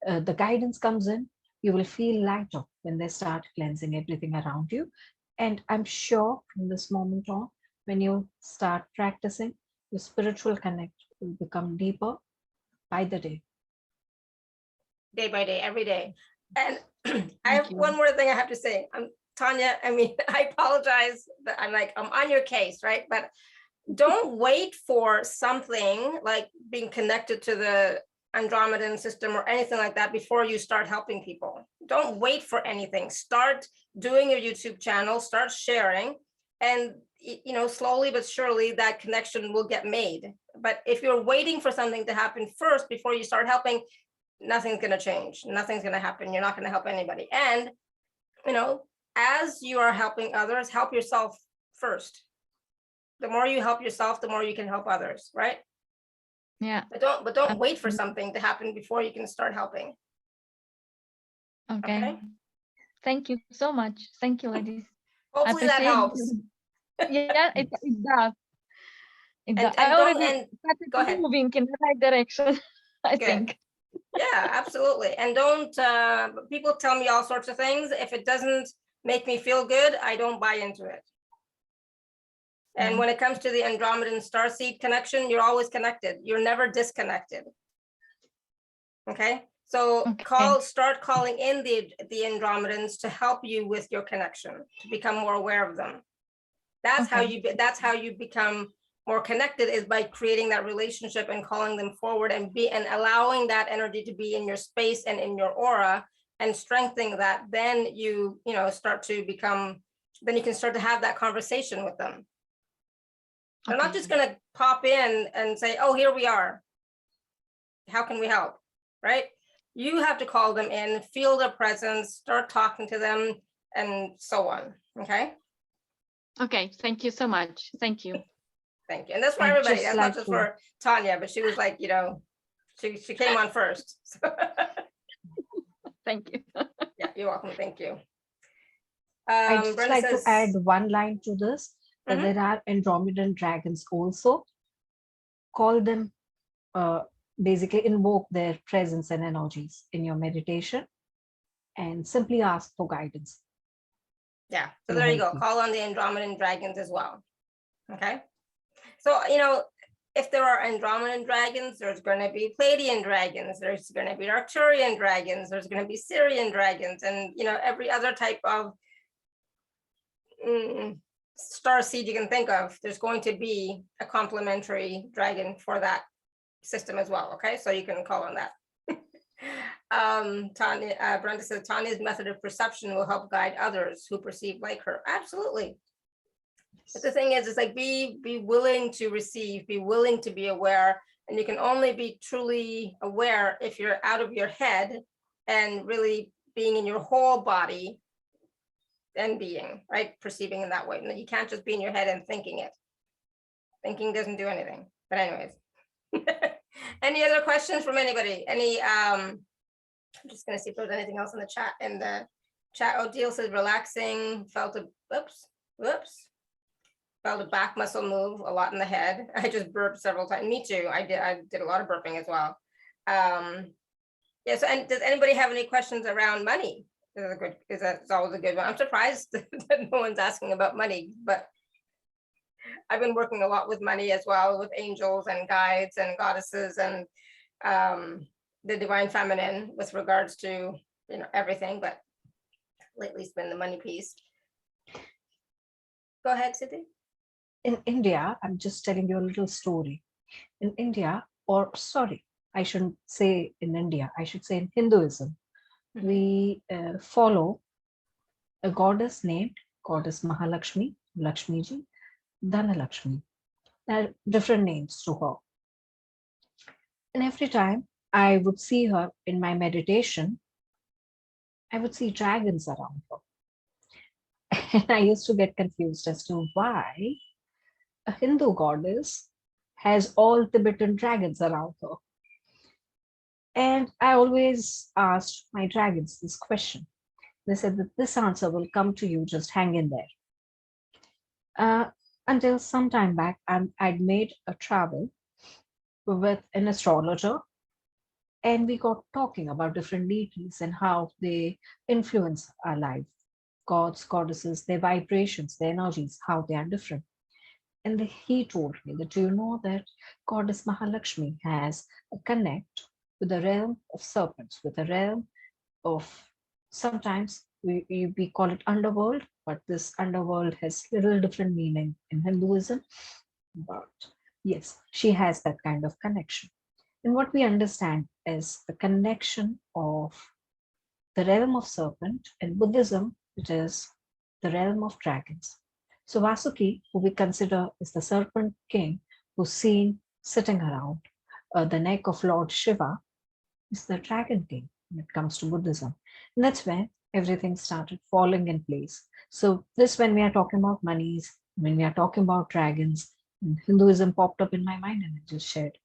the guidance comes in. You will feel lighter when they start cleansing everything around you. And I'm sure from this moment on, when you start practicing, your spiritual connect will become deeper by the day. Day by day, every day. And I have one more thing I have to say. Tanya, I mean, I apologize that I'm on your case, right? But don't wait for something like being connected to the Andromedan system or anything like that before you start helping people. Don't wait for anything. Start doing your YouTube channel, start sharing, and slowly but surely that connection will get made. But if you're waiting for something to happen first before you start helping, nothing's going to change. Nothing's going to happen. You're not going to help anybody. And, as you are helping others, help yourself first. The more you help yourself, the more you can help others, right? Yeah. But don't wait for something to happen before you can start helping. Okay. Thank you so much. Thank you, ladies. Hopefully that helps. Yeah, it does. I already go ahead. Moving in the right direction, I think. Yeah, absolutely. And don't, people tell me all sorts of things. If it doesn't make me feel good, I don't buy into it. And when it comes to the Andromedan starseed connection, you're always connected. You're never disconnected. Okay. So start calling in the Andromedans to help you with your connection, to become more aware of them. That's how you become more connected, is by creating that relationship and calling them forward and allowing that energy to be in your space and in your aura and strengthening that. Then you start to become, then you can start to have that conversation with them. They're not just going to pop in and say, oh, here we are. How can we help? Right? You have to call them in, feel their presence, start talking to them, and so on. Okay. Okay. Thank you so much. Thank you. Thank you. And that's for I'd everybody. just That's like not just to- for Tanya, but she was like, you know, she came on first. So Thank you. yeah, you're welcome. Thank you. I'd just Brenda like says, to add one line to this, that Mhm. there are Andromedan dragons also. Call them, basically invoke their presence and energies in your meditation and simply ask for guidance. yeah, so Will there you help go. you. Call on the Andromedan dragons as well. Okay. So, you know, if there are Andromedan dragons, there's going to be Pleiadian dragons, there's going to be Arcturian dragons, there's going to be Syrian dragons, and, you know, every other type of star seed you can think of, there's going to be a complementary dragon for that system as well. Okay, so you can call on that. Tanya, Brenda says Tanya's method of perception will help guide others who perceive like her. Absolutely. But the thing is like be willing to receive, be willing to be aware, and you can only be truly aware if you're out of your head and really being in your whole body and being, right? Perceiving in that way. And you can't just be in your head and thinking it. Thinking doesn't do anything. But anyways. Any other questions from anybody? Any I'm just gonna see if there's anything else in the chat. Odile says relaxing, felt a felt a back muscle move a lot in the head. I just burped several times. Me too. I did a lot of burping as well. Yes, and does anybody have any questions around money? It's always a good one. I'm surprised that no one's asking about money, but I've been working a lot with money as well, with angels and guides and goddesses and the divine feminine with regards to, you know, everything, but lately it's been the money piece. Go ahead, Siddhii. In India, I'm just telling you a little story. In India, or sorry, I shouldn't say in India, I should say in Hinduism, we follow a goddess named Goddess Mahalakshmi, Lakshmiji, Dhanalakshmi. There are different names to her. And every time I would see her in my meditation, I would see dragons around her. And I used to get confused as to why a Hindu goddess has all Tibetan dragons around her. And I always asked my dragons this question. They said that this answer will come to you, just hang in there. Until some time back, I'd made a travel with an astrologer, and we got talking about different deities and how they influence our life. Gods, goddesses, their vibrations, their energies, how they are different. And he told me that, you know that Goddess Mahalakshmi has a connect with the realm of serpents, with the realm of, sometimes we call it underworld, but this underworld has little different meaning in Hinduism. But yes, she has that kind of connection. And what we understand is the connection of the realm of serpent. In Buddhism, it is the realm of dragons. So Vasuki, who we consider is the serpent king, who's seen sitting around the neck of Lord Shiva, is the dragon king when it comes to Buddhism. And that's where everything started falling in place. So this, when we are talking about monies, when we are talking about dragons, Hinduism popped up in my mind, and I just shared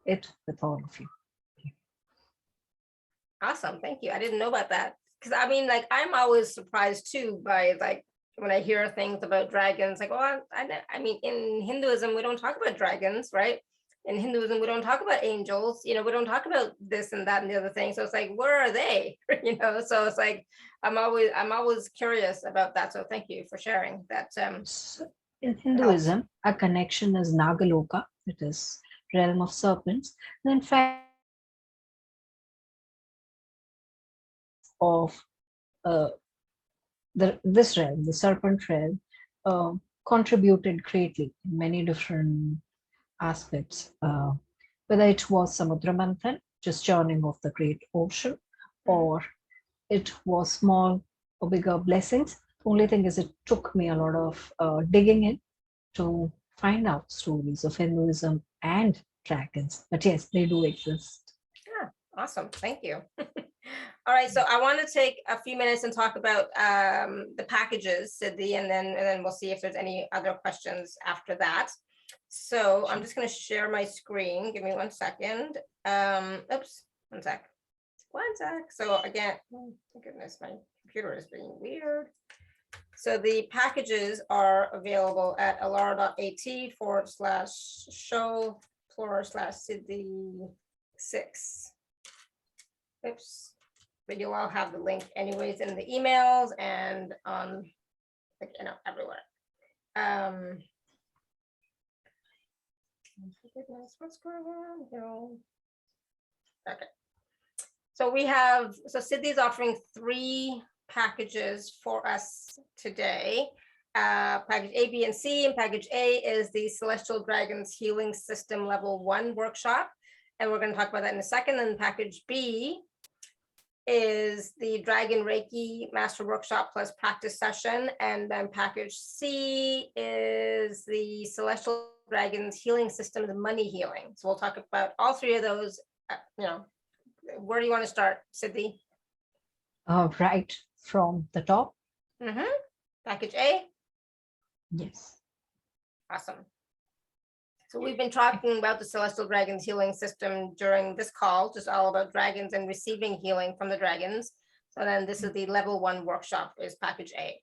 it with all of you. Awesome, thank you. I didn't know about that. Because I mean, like, I'm always surprised too by like when I hear things about dragons, like, oh, I mean, in Hinduism, we don't talk about dragons, right? In Hinduism, we don't talk about angels, you know, we don't talk about this and that and the other thing. So it's like, where are they? You know, so it's like, I'm always curious about that. So thank you for sharing that. So in Hinduism, our connection is Nagaloka, it is realm of serpents. And in fact, of this realm, the serpent realm, contributed greatly in many different aspects, whether it was Samudra Manthan, just churning of the great ocean, or it was small or bigger blessings. The only thing is it took me a lot of digging in to find out stories of Hinduism and dragons. But yes, they do exist. Yeah, awesome. Thank you. All right, so I want to take a few minutes and talk about the packages, Siddhii, and then we'll see if there's any other questions after that. So I'm just going to share my screen. Give me 1 second. Oops, 1 sec. 1 sec. So again, oh my goodness, my computer is being weird. So the packages are available at alara.at/show/Siddhii6. Oops. But you'll all have the link anyways in the emails and on, like, everywhere. Oh my goodness, what's going on here? Okay. So Siddhii is offering 3 packages for us today. Package A, B, and C, and package A is the Celestial Dragons Healing System Level 1 workshop. And we're going to talk about that in a second. And package B is the Dragon Reiki Master Workshop plus practice session. And then package C is the Celestial Dragons Healing System, the money healing. So we'll talk about all 3 of those. Where do you want to start, Siddhii? Right from the top. Package A? Yes. Awesome. So we've been talking about the Celestial Dragons Healing System during this call, just all about dragons and receiving healing from the dragons. So then this is the level 1 workshop, is package A.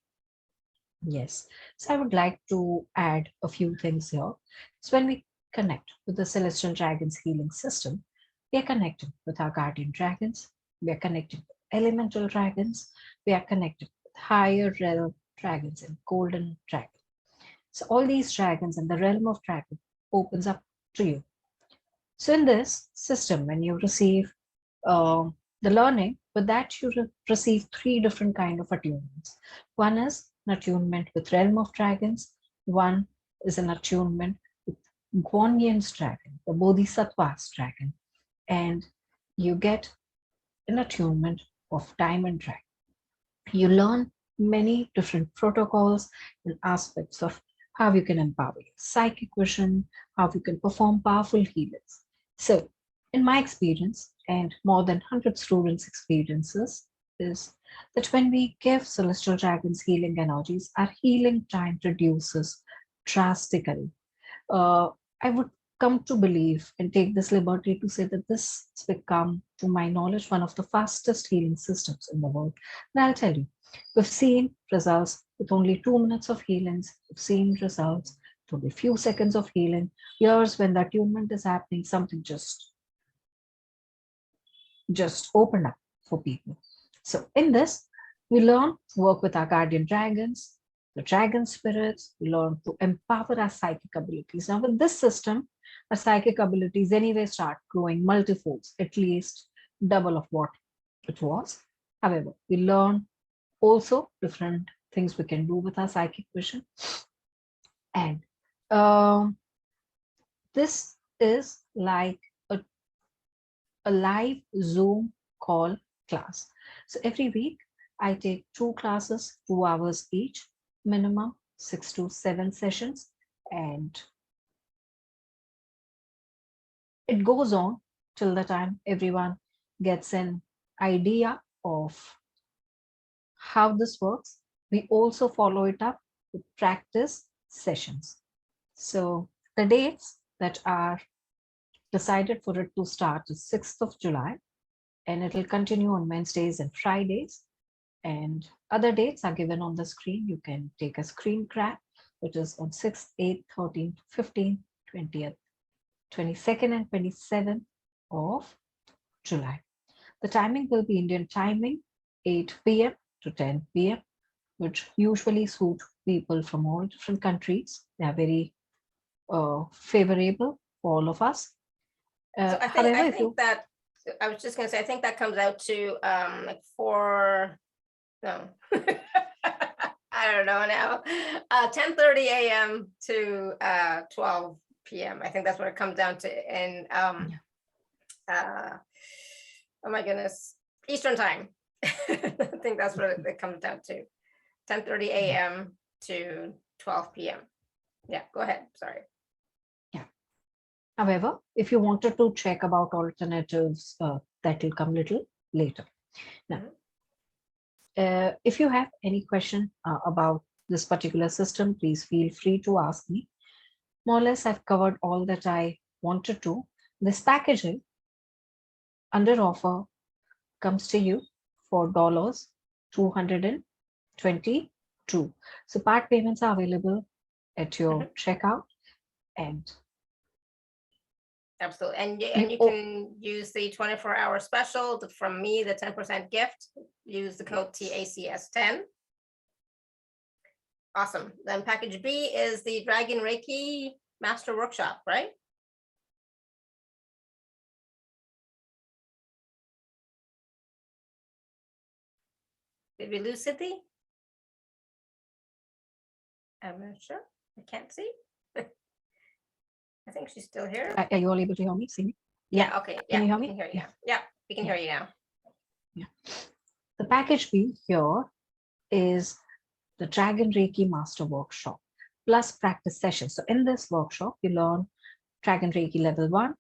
Yes. So I would like to add a few things here. So when we connect with the Celestial Dragons Healing System, we are connected with our guardian dragons. We are connected with elemental dragons. We are connected with higher realm dragons and golden dragon. So all these dragons and the realm of dragon opens up to you. So in this system, when you receive the learning, with that you receive 3 different kind of attunements. One is an attunement with realm of dragons. One is an attunement with Guanyin's dragon, the Bodhisattva's dragon, and you get an attunement of diamond dragon. You learn many different protocols and aspects of how you can empower your psychic vision, how you can perform powerful healings. So in my experience, and more than 100 students' experiences, is that when we give Celestial Dragons healing energies, our healing time reduces drastically. I would come to believe and take this liberty to say that this has become, to my knowledge, one of the fastest healing systems in the world. And I'll tell you, we've seen results with only 2 minutes of healings. We've seen results with only a few seconds of healing. Years when the attunement is happening, something just opened up for people. So in this, we learn to work with our guardian dragons, the dragon spirits. We learn to empower our psychic abilities. Now with this system, our psychic abilities anyway start growing multifolds, at least double of what it was. However, we learn also different things we can do with our psychic vision. And this is like a live Zoom call class. So every week I take 2 classes, 2 hours each, minimum 6 to 7 sessions, and it goes on till the time everyone gets an idea of how this works. We also follow it up with practice sessions. So the dates that are decided for it to start is 6th of July, and it will continue on Wednesdays and Fridays. And other dates are given on the screen. You can take a screen grab, which is on 6th, 8th, 13th, 15th, 20th, 22nd, and 27th of July. The timing will be Indian timing, 8 p.m. to 10 p.m., which usually suit people from all different countries. They are very favorable for all of us. So I think that I was just going to say, I think that comes out to like 4, no, I don't know now, 10:30 a.m. to 12 p.m. I think that's what it comes down to. And oh my goodness, Eastern time. I think that's what it comes down to. 10:30 a.m. to 12 p.m. Yeah, go ahead. Sorry. However, if you wanted to check about alternatives, that will come little later. Now, if you have any question about this particular system, please feel free to ask me. More or less, I've covered all that I wanted to. This packaging under offer comes to you for $222. So part payments are available at your checkout, and Absolutely. And you can use the 24-hour special from me, the 10% gift. Use the code TACS10. Awesome. Then package B is the Dragon Reiki Master Workshop, right? Did we lose Siddhii? I'm not sure. I can't see. I think she's still here. are you all able to hear me? See me? Yeah. Okay. Yeah. Can you hear we me? can hear you Yeah. now. Yeah. We can hear you now. The package B here is the Dragon Reiki Master Workshop plus practice sessions. So in this workshop, you learn Dragon Reiki level 1,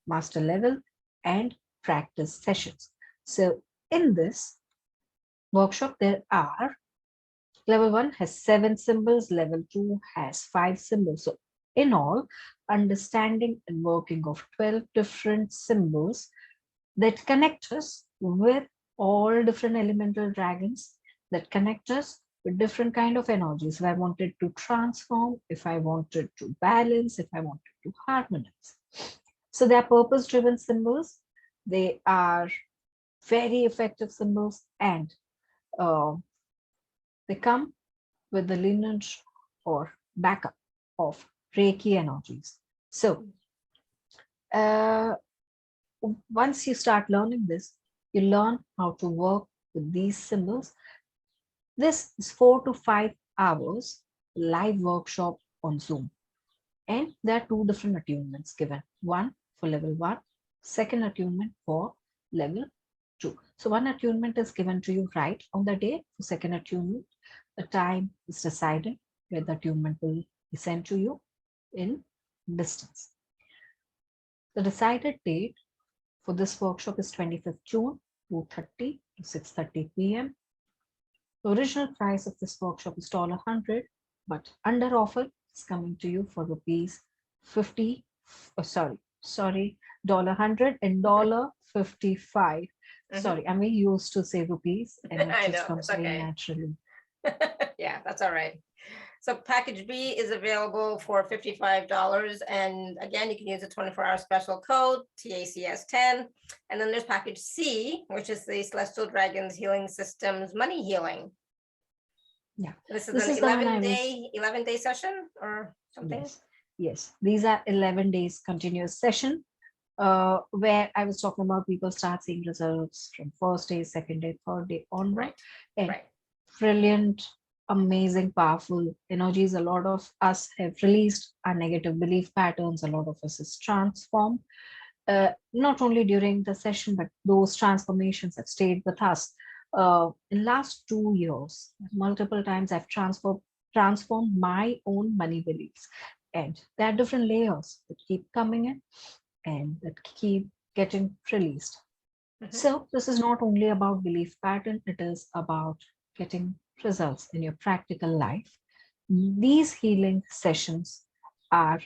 master level, and practice sessions. So in this workshop, there are level 1 has 7 symbols, level 2 has 5 symbols. So in all, understanding and working of 12 different symbols that connect us with all different elemental dragons, that connect us with different kind of energies. If I wanted to transform, if I wanted to balance, if I wanted to harmonize. So they are purpose-driven symbols. They are very effective symbols, and they come with the lineage or backup of Reiki energies. So once you start learning this, you learn how to work with these symbols. This is 4 to 5 hours live workshop on Zoom. And there are 2 different attunements given. One for level 1, second attunement for level 2. So one attunement is given to you right on the day. For second attunement, the time is decided where the attunement will be sent to you in distance. The decided date for this workshop is 25th June, 2:30 to 6:30 p.m. The original price of this workshop is $100, but under offer it's coming to you for rupees 50. Sorry, $100 and $55. Sorry, I'm very used to say rupees, and it I just know, comes it's very okay. naturally. Yeah, that's all right. So package B is available for $55. And again, you can use a 24-hour special code, TACS10. And then there's package C, which is the Celestial Dragons Healing Systems Money Healing. Yeah. This is This an is the one 11-day session or something? Yes. These are 11 days continuous session where I was talking about people start seeing results from first day, second day, third day onward. Right. And Right. brilliant, amazing, powerful energies. A lot of us have released our negative belief patterns. A lot of us is transformed, not only during the session, but those transformations have stayed with us. In last 2 years, multiple times I've transformed my own money beliefs. And there are different layers that keep coming in and that keep getting released. So this is not only about belief pattern, it is about getting results in your practical life. These healing sessions are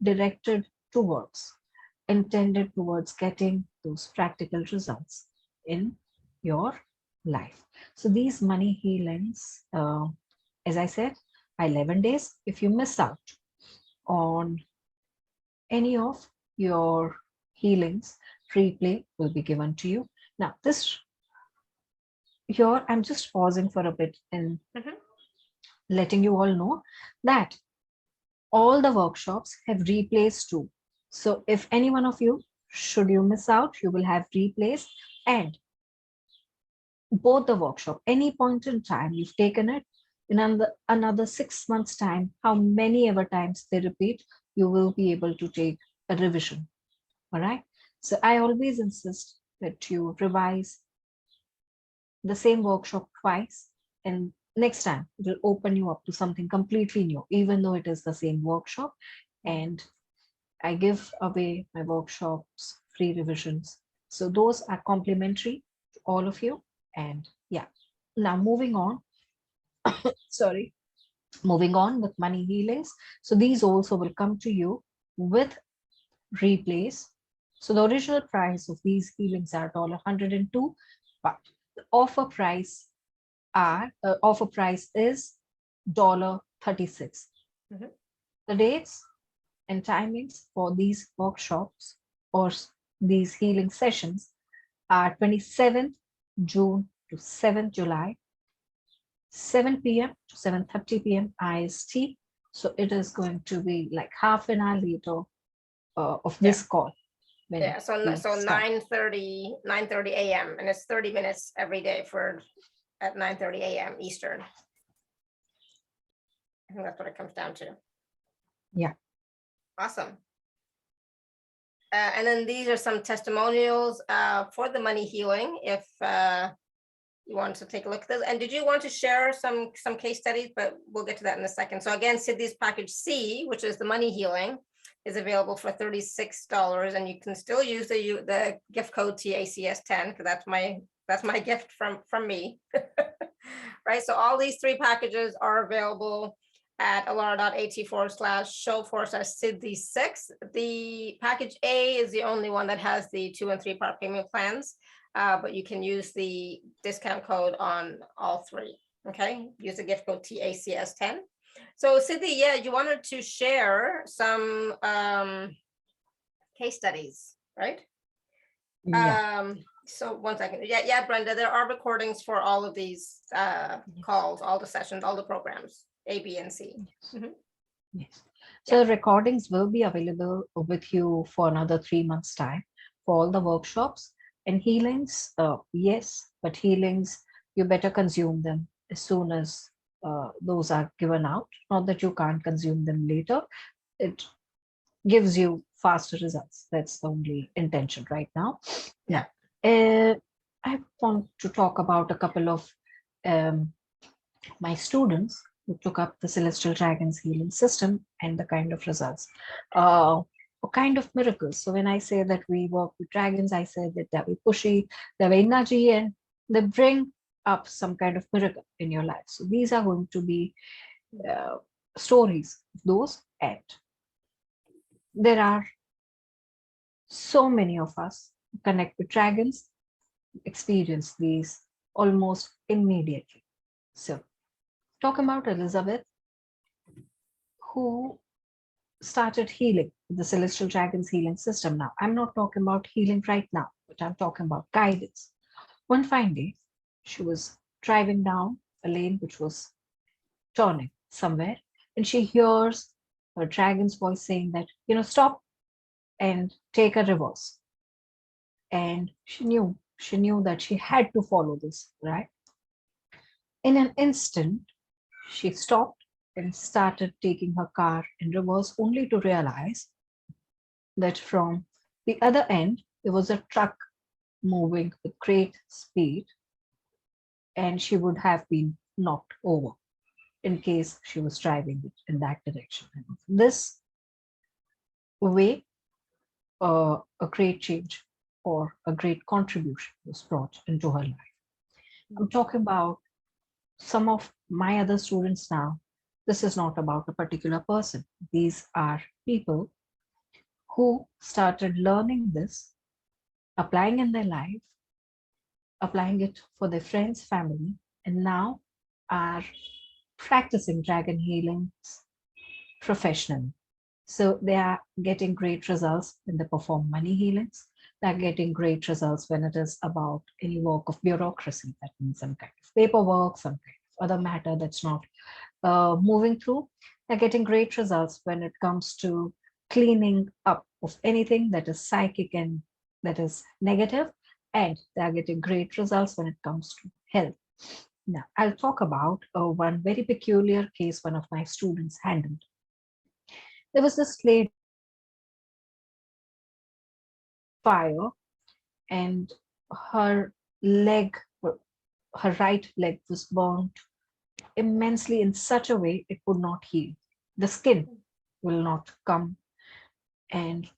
directed towards, intended towards getting those practical results in your life. So these money healings, as I said, are 11 days. If you miss out on any of your healings, replay will be given to you. Now, this here, I'm just pausing for a bit and letting you all know that all the workshops have replays too. So if any one of you, should you miss out, you will have replays, and both the workshop, any point in time you've taken it, in another 6 months time, how many ever times they repeat, you will be able to take a revision. All right. So I always insist that you revise the same workshop twice, and next time it will open you up to something completely new, even though it is the same workshop. And I give away my workshops, free revisions. So those are complimentary to all of you. And yeah, now moving on, sorry, moving on with money healings. So these also will come to you with replays. So the original price of these healings are $102, but the offer price is $36. Mhm. The dates and timings for these workshops or these healing sessions are 27th June to 7th July, 7 p.m. to 7:30 p.m. IST. So it is going to be like half an hour later of Yeah. this call. Yeah, so we so start. 9:30 a.m. and it's 30 minutes every day for at 9:30 a.m. Eastern. I think that's what it comes down to. Yeah. Awesome. And then these are some testimonials for the money healing. If you want to take a look at those. And did you want to share some case studies? But we'll get to that in a second. So again, Siddhi's package C, which is the money healing, is available for $36, and you can still use the gift code TACS10 because that's my gift from me. Right. So all these three packages are available at alara.at/show/Siddhi6. The package A is the only one that has the 2 and 3 part payment plans, but you can use the discount code on all three. Okay, use the gift code TACS10. So Siddhi, yeah, you wanted to share some case studies, right? Yeah. So one second. Yeah, Brenda, there are recordings for all of these calls, all the sessions, all the programs, A, B, and C. Yes. Mhm. Yes. So recordings will be available with you for another 3 months' time for all the workshops and healings. Yes, but healings, you better consume them as soon as those are given out. Not that you can't consume them later. It gives you faster results. That's the only intention right now. Yeah. I want to talk about a couple of my students who took up the Celestial Dragons healing system and the kind of results, kind of miracles. So when I say that we work with dragons, I say that they're very pushy, they're very nudgy, and they bring up some kind of miracle in your life. So these are going to be stories of those, and there are so many of us who connect with dragons, experience these almost immediately. So talking about Elizabeth, who started healing the Celestial Dragons healing system. Now, I'm not talking about healing right now, but I'm talking about guidance. One fine day, she was driving down a lane which was turning somewhere, and she hears her dragon's voice saying that, stop and take a reverse. And she knew that she had to follow this, right? In an instant, she stopped and started taking her car in reverse, only to realize that from the other end, there was a truck moving with great speed, and she would have been knocked over in case she was driving in that direction. And this way, a great change or a great contribution was brought into her life. I'm talking about some of my other students now. This is not about a particular person. These are people who started learning this, applying in their life, applying it for their friends, family, and now are practicing dragon healings professionally. So they are getting great results when they perform money healings. They're getting great results when it is about any work of bureaucracy. That means some kind of paperwork, some kind of other matter that's not moving through. They're getting great results when it comes to cleaning up of anything that is psychic and that is negative, and they're getting great results when it comes to health. Now, I'll talk about one very peculiar case one of my students handled. There was this lady fire, and her leg, her right leg was burnt immensely in such a way it would not heal. The skin will not come. And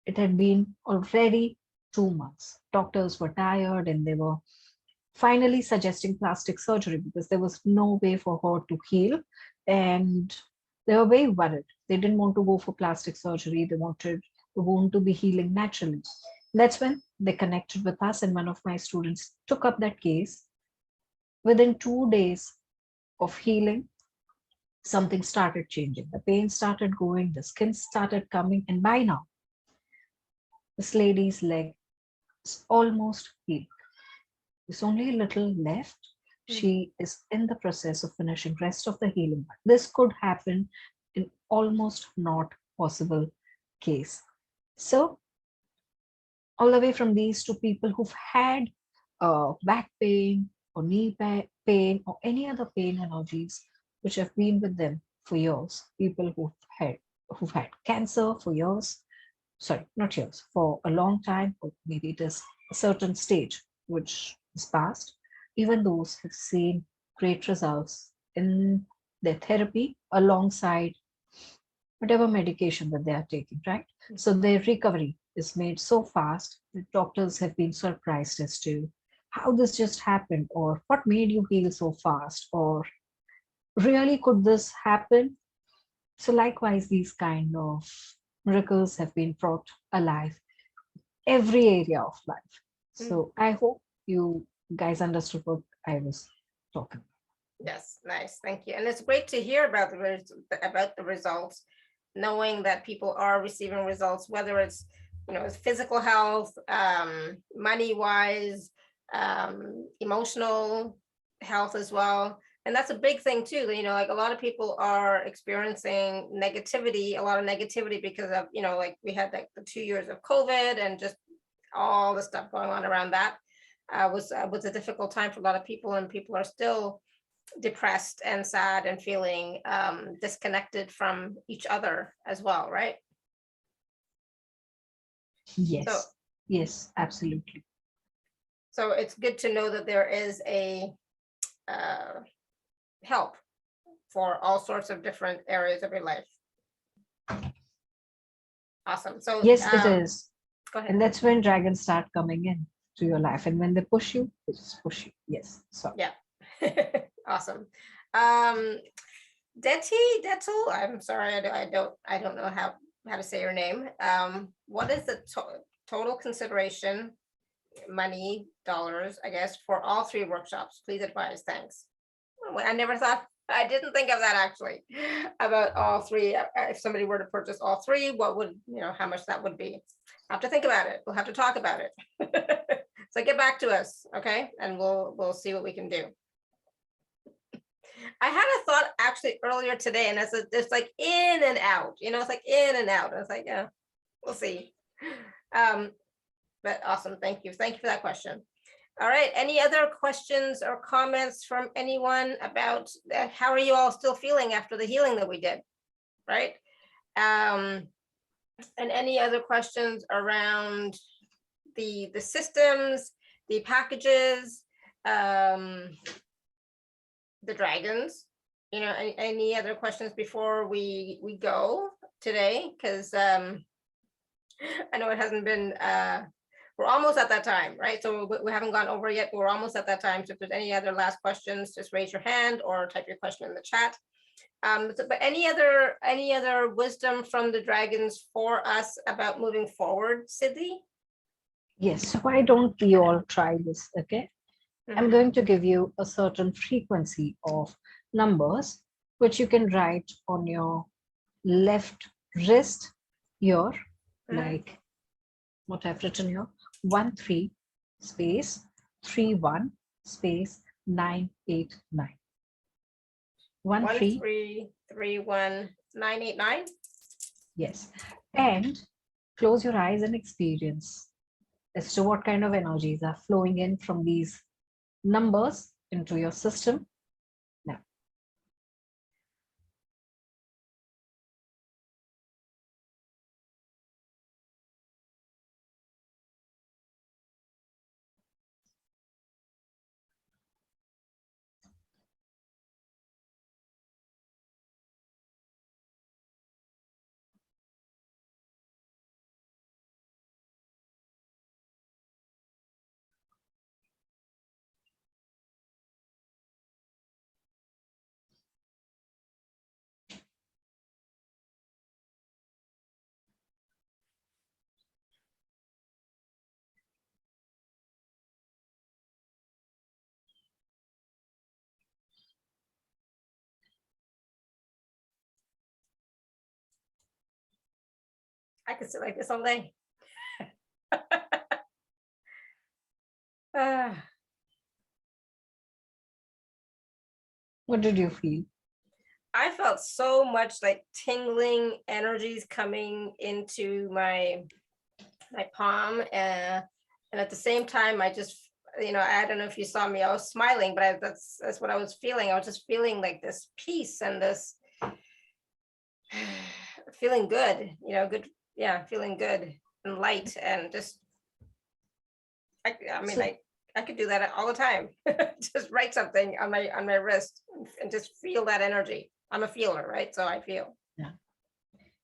it had been already 2 months. Doctors were tired and they were finally suggesting plastic surgery because there was no way for her to heal. And they were very worried. They didn't want to go for plastic surgery. They wanted the wound to be healing naturally. That's when they connected with us, and one of my students took up that case. Within 2 days of healing, something started changing. The pain started going, the skin started coming, and by now, this lady's leg is almost healed. There's only a little left. She is in the process of finishing rest of the healing. This could happen in almost not possible case. So all the way from these two people who've had back pain or knee pain or any other pain allergies which have been with them for years, people who've had cancer for years, sorry, not years, for a long time, or maybe it is a certain stage which is past, even those have seen great results in their therapy alongside whatever medication that they are taking, right? So their recovery is made so fast that doctors have been surprised as to how this just happened, or what made you heal so fast, or really could this happen? So likewise, these kind of miracles have been brought alive every area of life. So I hope you guys understood what I was talking about. Yes, nice, thank you. And it's great to hear about the results, knowing that people are receiving results, whether it's, you know, physical health, money wise, emotional health as well. And that's a big thing too, you know, like a lot of people are experiencing negativity, a lot of negativity because of, you know, like we had like the 2 years of COVID and just all the stuff going on around that. Was a difficult time for a lot of people, and people are still depressed and sad and feeling disconnected from each other as well, right? Yes, So, yes, absolutely. so it's good to know that there is a help for all sorts of different areas of your life. Awesome. So Yes, it is. Go ahead. And that's when dragons start coming in to your life. And when they push you, they just push you. Yes. So Yeah. Awesome. Detul, I'm sorry, I don't know how to say your name. What is the total consideration, money, dollars, I guess, for all 3 workshops? Please advise. Thanks. I didn't think of that actually, about all 3. If somebody were to purchase all 3, what would, you know, how much that would be? I'll have to think about it. We'll have to talk about it. So get back to us, okay? And we'll see what we can do. I had a thought actually earlier today, and it's like in and out, you know, it's like in and out. I was like, yeah, we'll see. But awesome. Thank you. Thank you for that question. All right. Any other questions or comments from anyone about that? How are you all still feeling after the healing that we did? Right. And any other questions around the systems, the packages, the dragons? You know, any other questions before we go today? Because I know it hasn't been we're almost at that time, right? So we haven't gone over yet, but we're almost at that time. So if there's any other last questions, just raise your hand or type your question in the chat. But any other wisdom from the dragons for us about moving forward, Siddhii? yes. So why don't we all try this? Okay. I'm going to give you a certain frequency of numbers, which you can write on your left wrist here, like what I've written here, 13 space 31 space 989. 1331989. Yes. And close your eyes and experience as to what kind of energies are flowing in from these numbers into your system now. I could sit like this all day. Ah, What did you feel? I felt so much like tingling energies coming into my palm, and at the same time, I just, I don't know if you saw me, I was smiling, but that's what I was feeling. I was just feeling like this peace and this feeling good, good, yeah, feeling good and light, and just, I mean, So, I could do that all the time. Just write something on my wrist and just feel that energy. I'm a feeler, right? So I feel. yeah.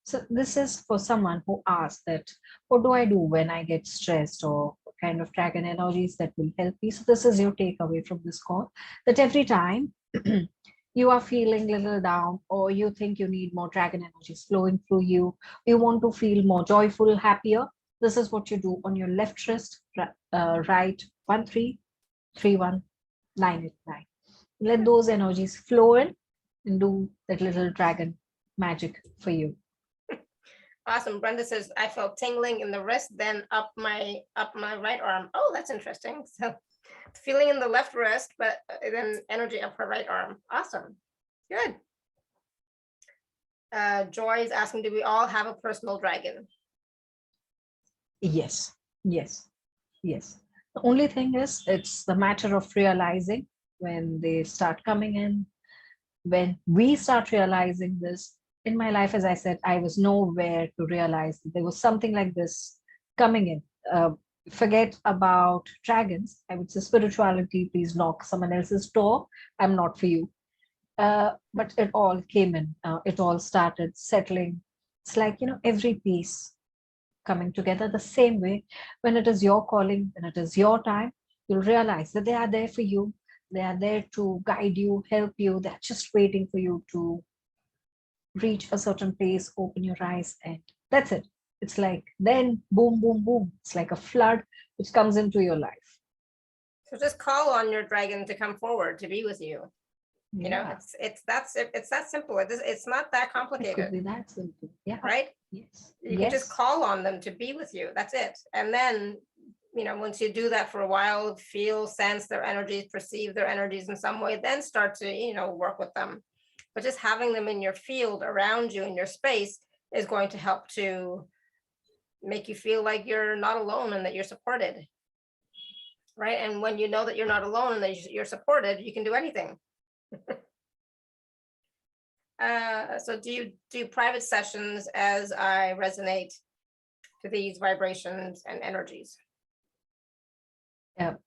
So this is for someone who asks that, what do I do when I get stressed, or what kind of dragon energies that will help me? So this is your takeaway from this call, that every time you are feeling a little down, or you think you need more dragon energies flowing through you, you want to feel more joyful, happier, this is what you do on your left wrist, right 1331989. Let those energies flow in and do that little dragon magic for you. Awesome. Brenda says, I felt tingling in the wrist, then up my right arm. Oh, that's interesting. So feeling in the left wrist, but then energy up her right arm. Awesome. Good. Joy is asking, do we all have a personal dragon? Yes, yes, yes. The only thing is, it's the matter of realizing when they start coming in. When we start realizing this, in my life, as I said, I was nowhere to realize that there was something like this coming in. Forget about dragons. I would say spirituality, please knock someone else's door. I'm not for you. But it all came in. It all started settling. It's like, every piece coming together the same way. When it is your calling, when it is your time, you'll realize that they are there for you. They are there to guide you, help you. They're just waiting for you to reach a certain place, open your eyes, and that's it. It's like then boom, boom, boom. It's like a flood which comes into your life. So just call on your dragon to come forward to be with you. Yeah, It's that simple. It's not that it could complicated, be that simple. Yeah. right? Yes. You can just Yes. call on them to be with you. That's it. And then, once you do that for a while, feel, sense their energies, perceive their energies in some way, then start to, work with them. But just having them in your field around you in your space is going to help to make you feel like you're not alone and that you're supported. Right. And when you know that you're not alone and that you're supported, you can do anything. So do you do private sessions as I resonate to these vibrations and energies?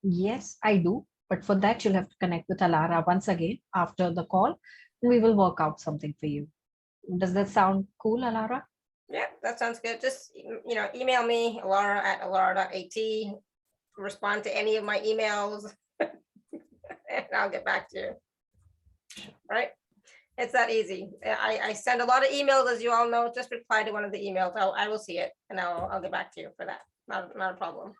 Yes, I do. But for that, you'll have to connect with Alara once again after the call. We will work out something for you. Does that sound cool, Alara? Yeah, that sounds good. Just, email me, alara@alara.at, respond to any of my emails, and I'll get back to you. Right? It's that easy. I send a lot of emails, as you all know. Just reply to one of the emails. I will see it, and I'll get back to you for that. Not a problem.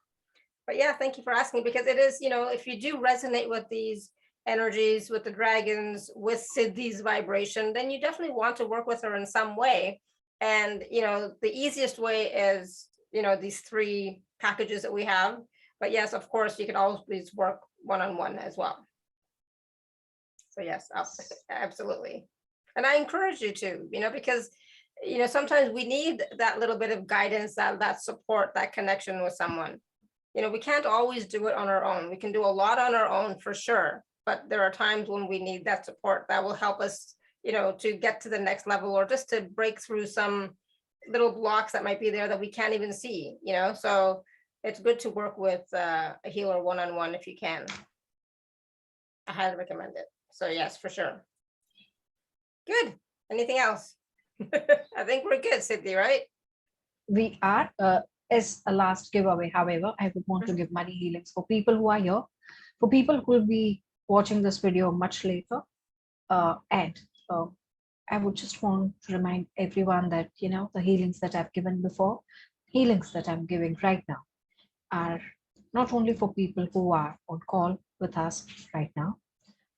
But yeah, thank you for asking, because it is, if you do resonate with these energies, with the dragons, with Siddhi's vibration, then you definitely want to work with her in some way. And, the easiest way is, these 3 packages that we have. But yes, of course, you can always work one-on-one as well. So yes, absolutely. And I encourage you to, because, sometimes we need that little bit of guidance, that support, that connection with someone. We can't always do it on our own. We can do a lot on our own for sure, but there are times when we need that support that will help us, to get to the next level, or just to break through some little blocks that might be there that we can't even see, so it's good to work with a healer one-on-one if you can. I highly recommend it. So yes, for sure. Good. Anything else? I think we're good, Siddhi, right? We are. As a last giveaway, however, I would want to give money healings for people who are here, for people who will be watching this video much later. And I would just want to remind everyone that, the healings that I've given before, healings that I'm giving right now, are not only for people who are on call with us right now.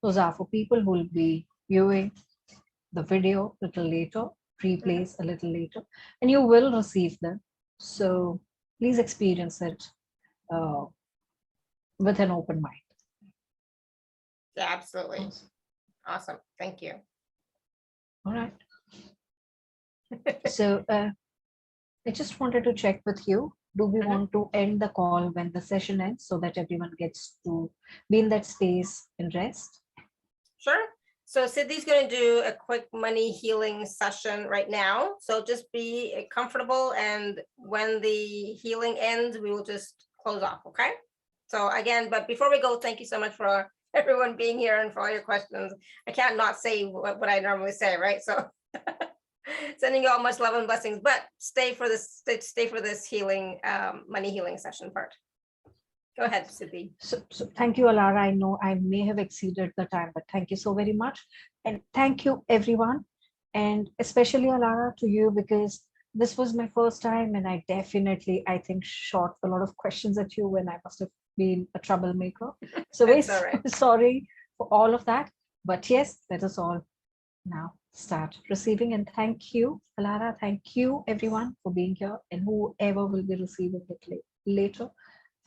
Those are for people who will be viewing the video a little later, replays a little later, and you will receive them. So please experience it uh, with an open mind. Yeah, absolutely. Awesome. Thank you. All right. So I just wanted to check with you. Do we want to end the call when the session ends so that everyone gets to be in that space and rest? Sure. So Siddhi's going to do a quick money healing session right now. So just be comfortable, and when the healing ends, we will just close off. Okay. So again, but before we go, thank you so much for everyone being here and for all your questions. I can't not say what I normally say, right? So sending you all much love and blessings, but stay for this healing, money healing session part. Go ahead, Siddhi. So thank you, Alara. I know I may have exceeded the time, but thank you so very much. And thank you, everyone. And especially, Alara, to you, because this was my first time, and I definitely, I think, shot a lot of questions at you when I must have been a troublemaker. So very sorry for all of that. But yes, let us all now start receiving. And thank you, Alara. Thank you, everyone, for being here, and whoever will be receiving it later.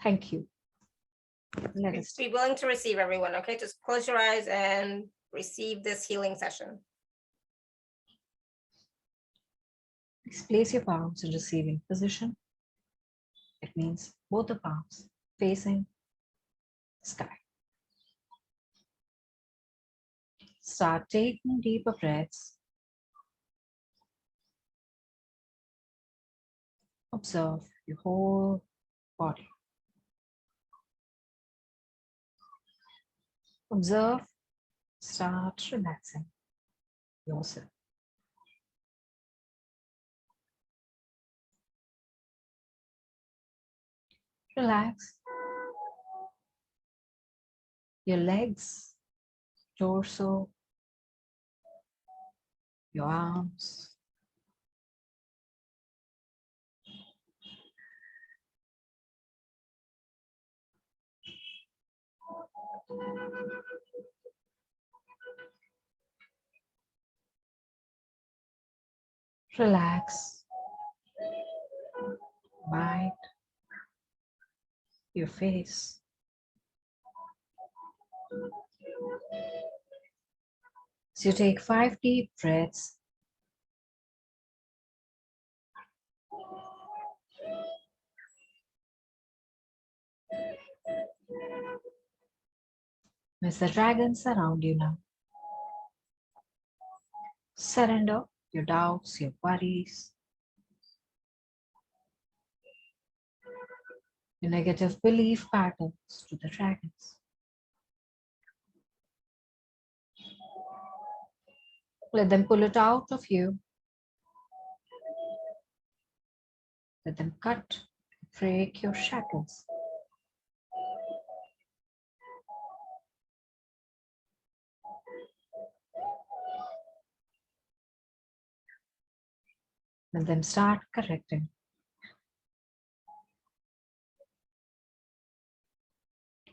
Thank you. Let us be willing to receive, everyone. Okay, just close your eyes and receive this healing session. Please place your palms in receiving position. It means both the palms facing sky. Start taking deeper breaths. Observe your whole body. Observe, start relaxing yourself. Relax your legs, torso, your arms. Relax mind, your face. So you take 5 deep breaths. As the dragons surround you now, surrender your doubts, your worries, your negative belief patterns to the dragons. Let them pull it out of you. Let them cut, break your shackles. Let them start correcting.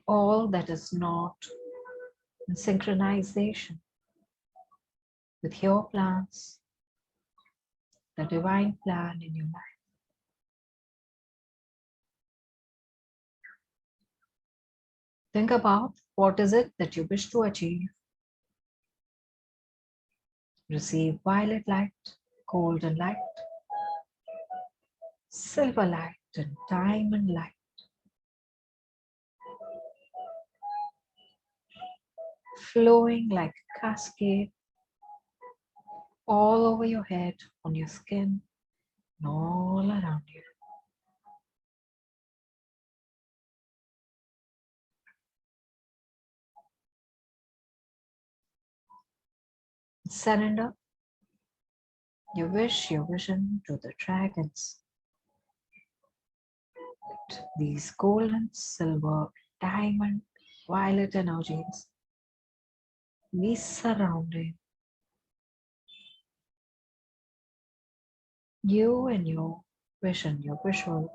All that is not in synchronization with your plans, the divine plan in your life. Think about what is it that you wish to achieve. Receive violet light, golden light, silver light, and diamond light. Flowing like a cascade all over your head, on your skin, and all around you. Surrender your wish, your vision to the dragons. Let these golden, silver, diamond, violet energies be surrounding you and your vision, your visual.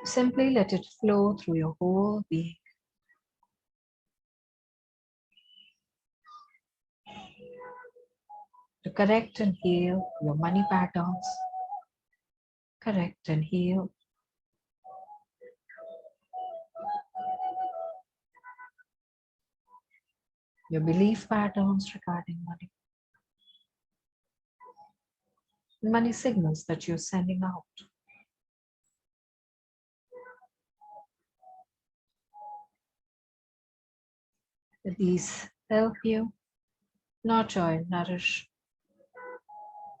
Simply let it flow through your whole being. to correct and heal your money patterns, correct and heal your belief patterns regarding money, money signals that you're sending out. These help you nurture and nourish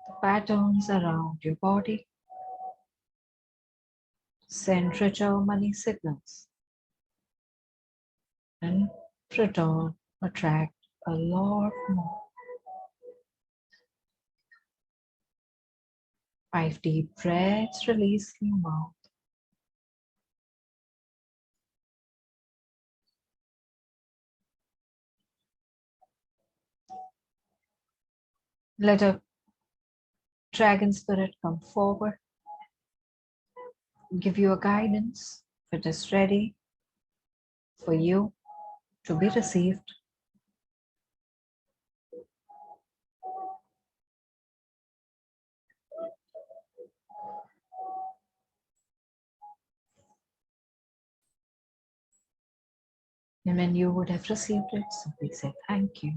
the patterns around your body, send richer money signals, and return attract a lot more. 5 deep breaths, release through your mouth. Let a dragon spirit come forward, give you a guidance if it is ready for you to be received. And when you would have received it, simply say thank you.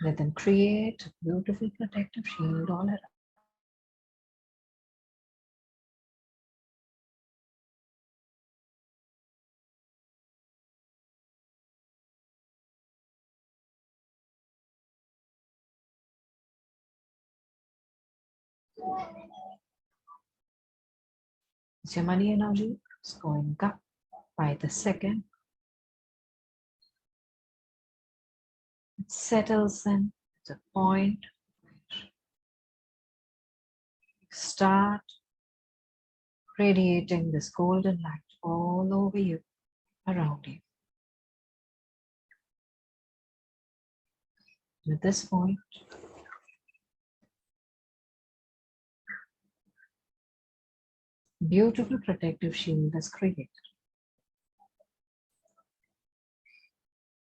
Let them create a beautiful protective shield all around. As your money energy is going up by the second, it settles in at a point where you start radiating this golden light all over you, around you. At this point, beautiful protective shield is created.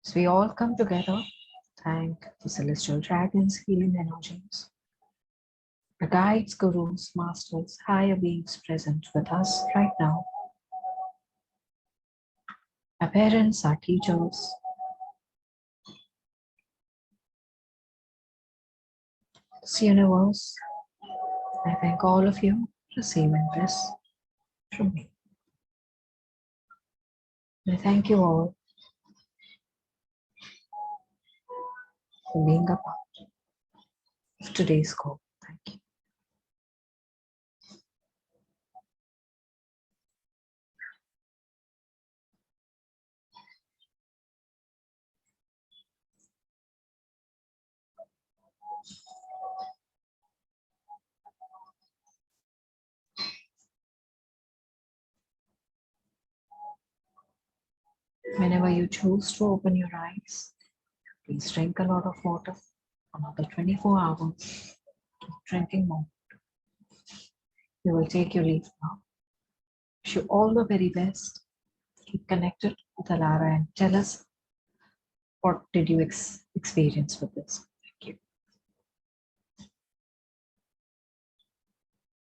So we all come together, thank the celestial dragons, healing energies, the guides, gurus, masters, higher beings present with us right now, our parents, our teachers, this universe. I thank all of you for receiving this from me. I thank you all for being a part of today's call. Thank you. Whenever you choose to open your eyes, please drink a lot of water. Another 24 hours, keep drinking more. We will take your leave now. Wish you all the very best. Keep connected with Alara and tell us what did you experience with this.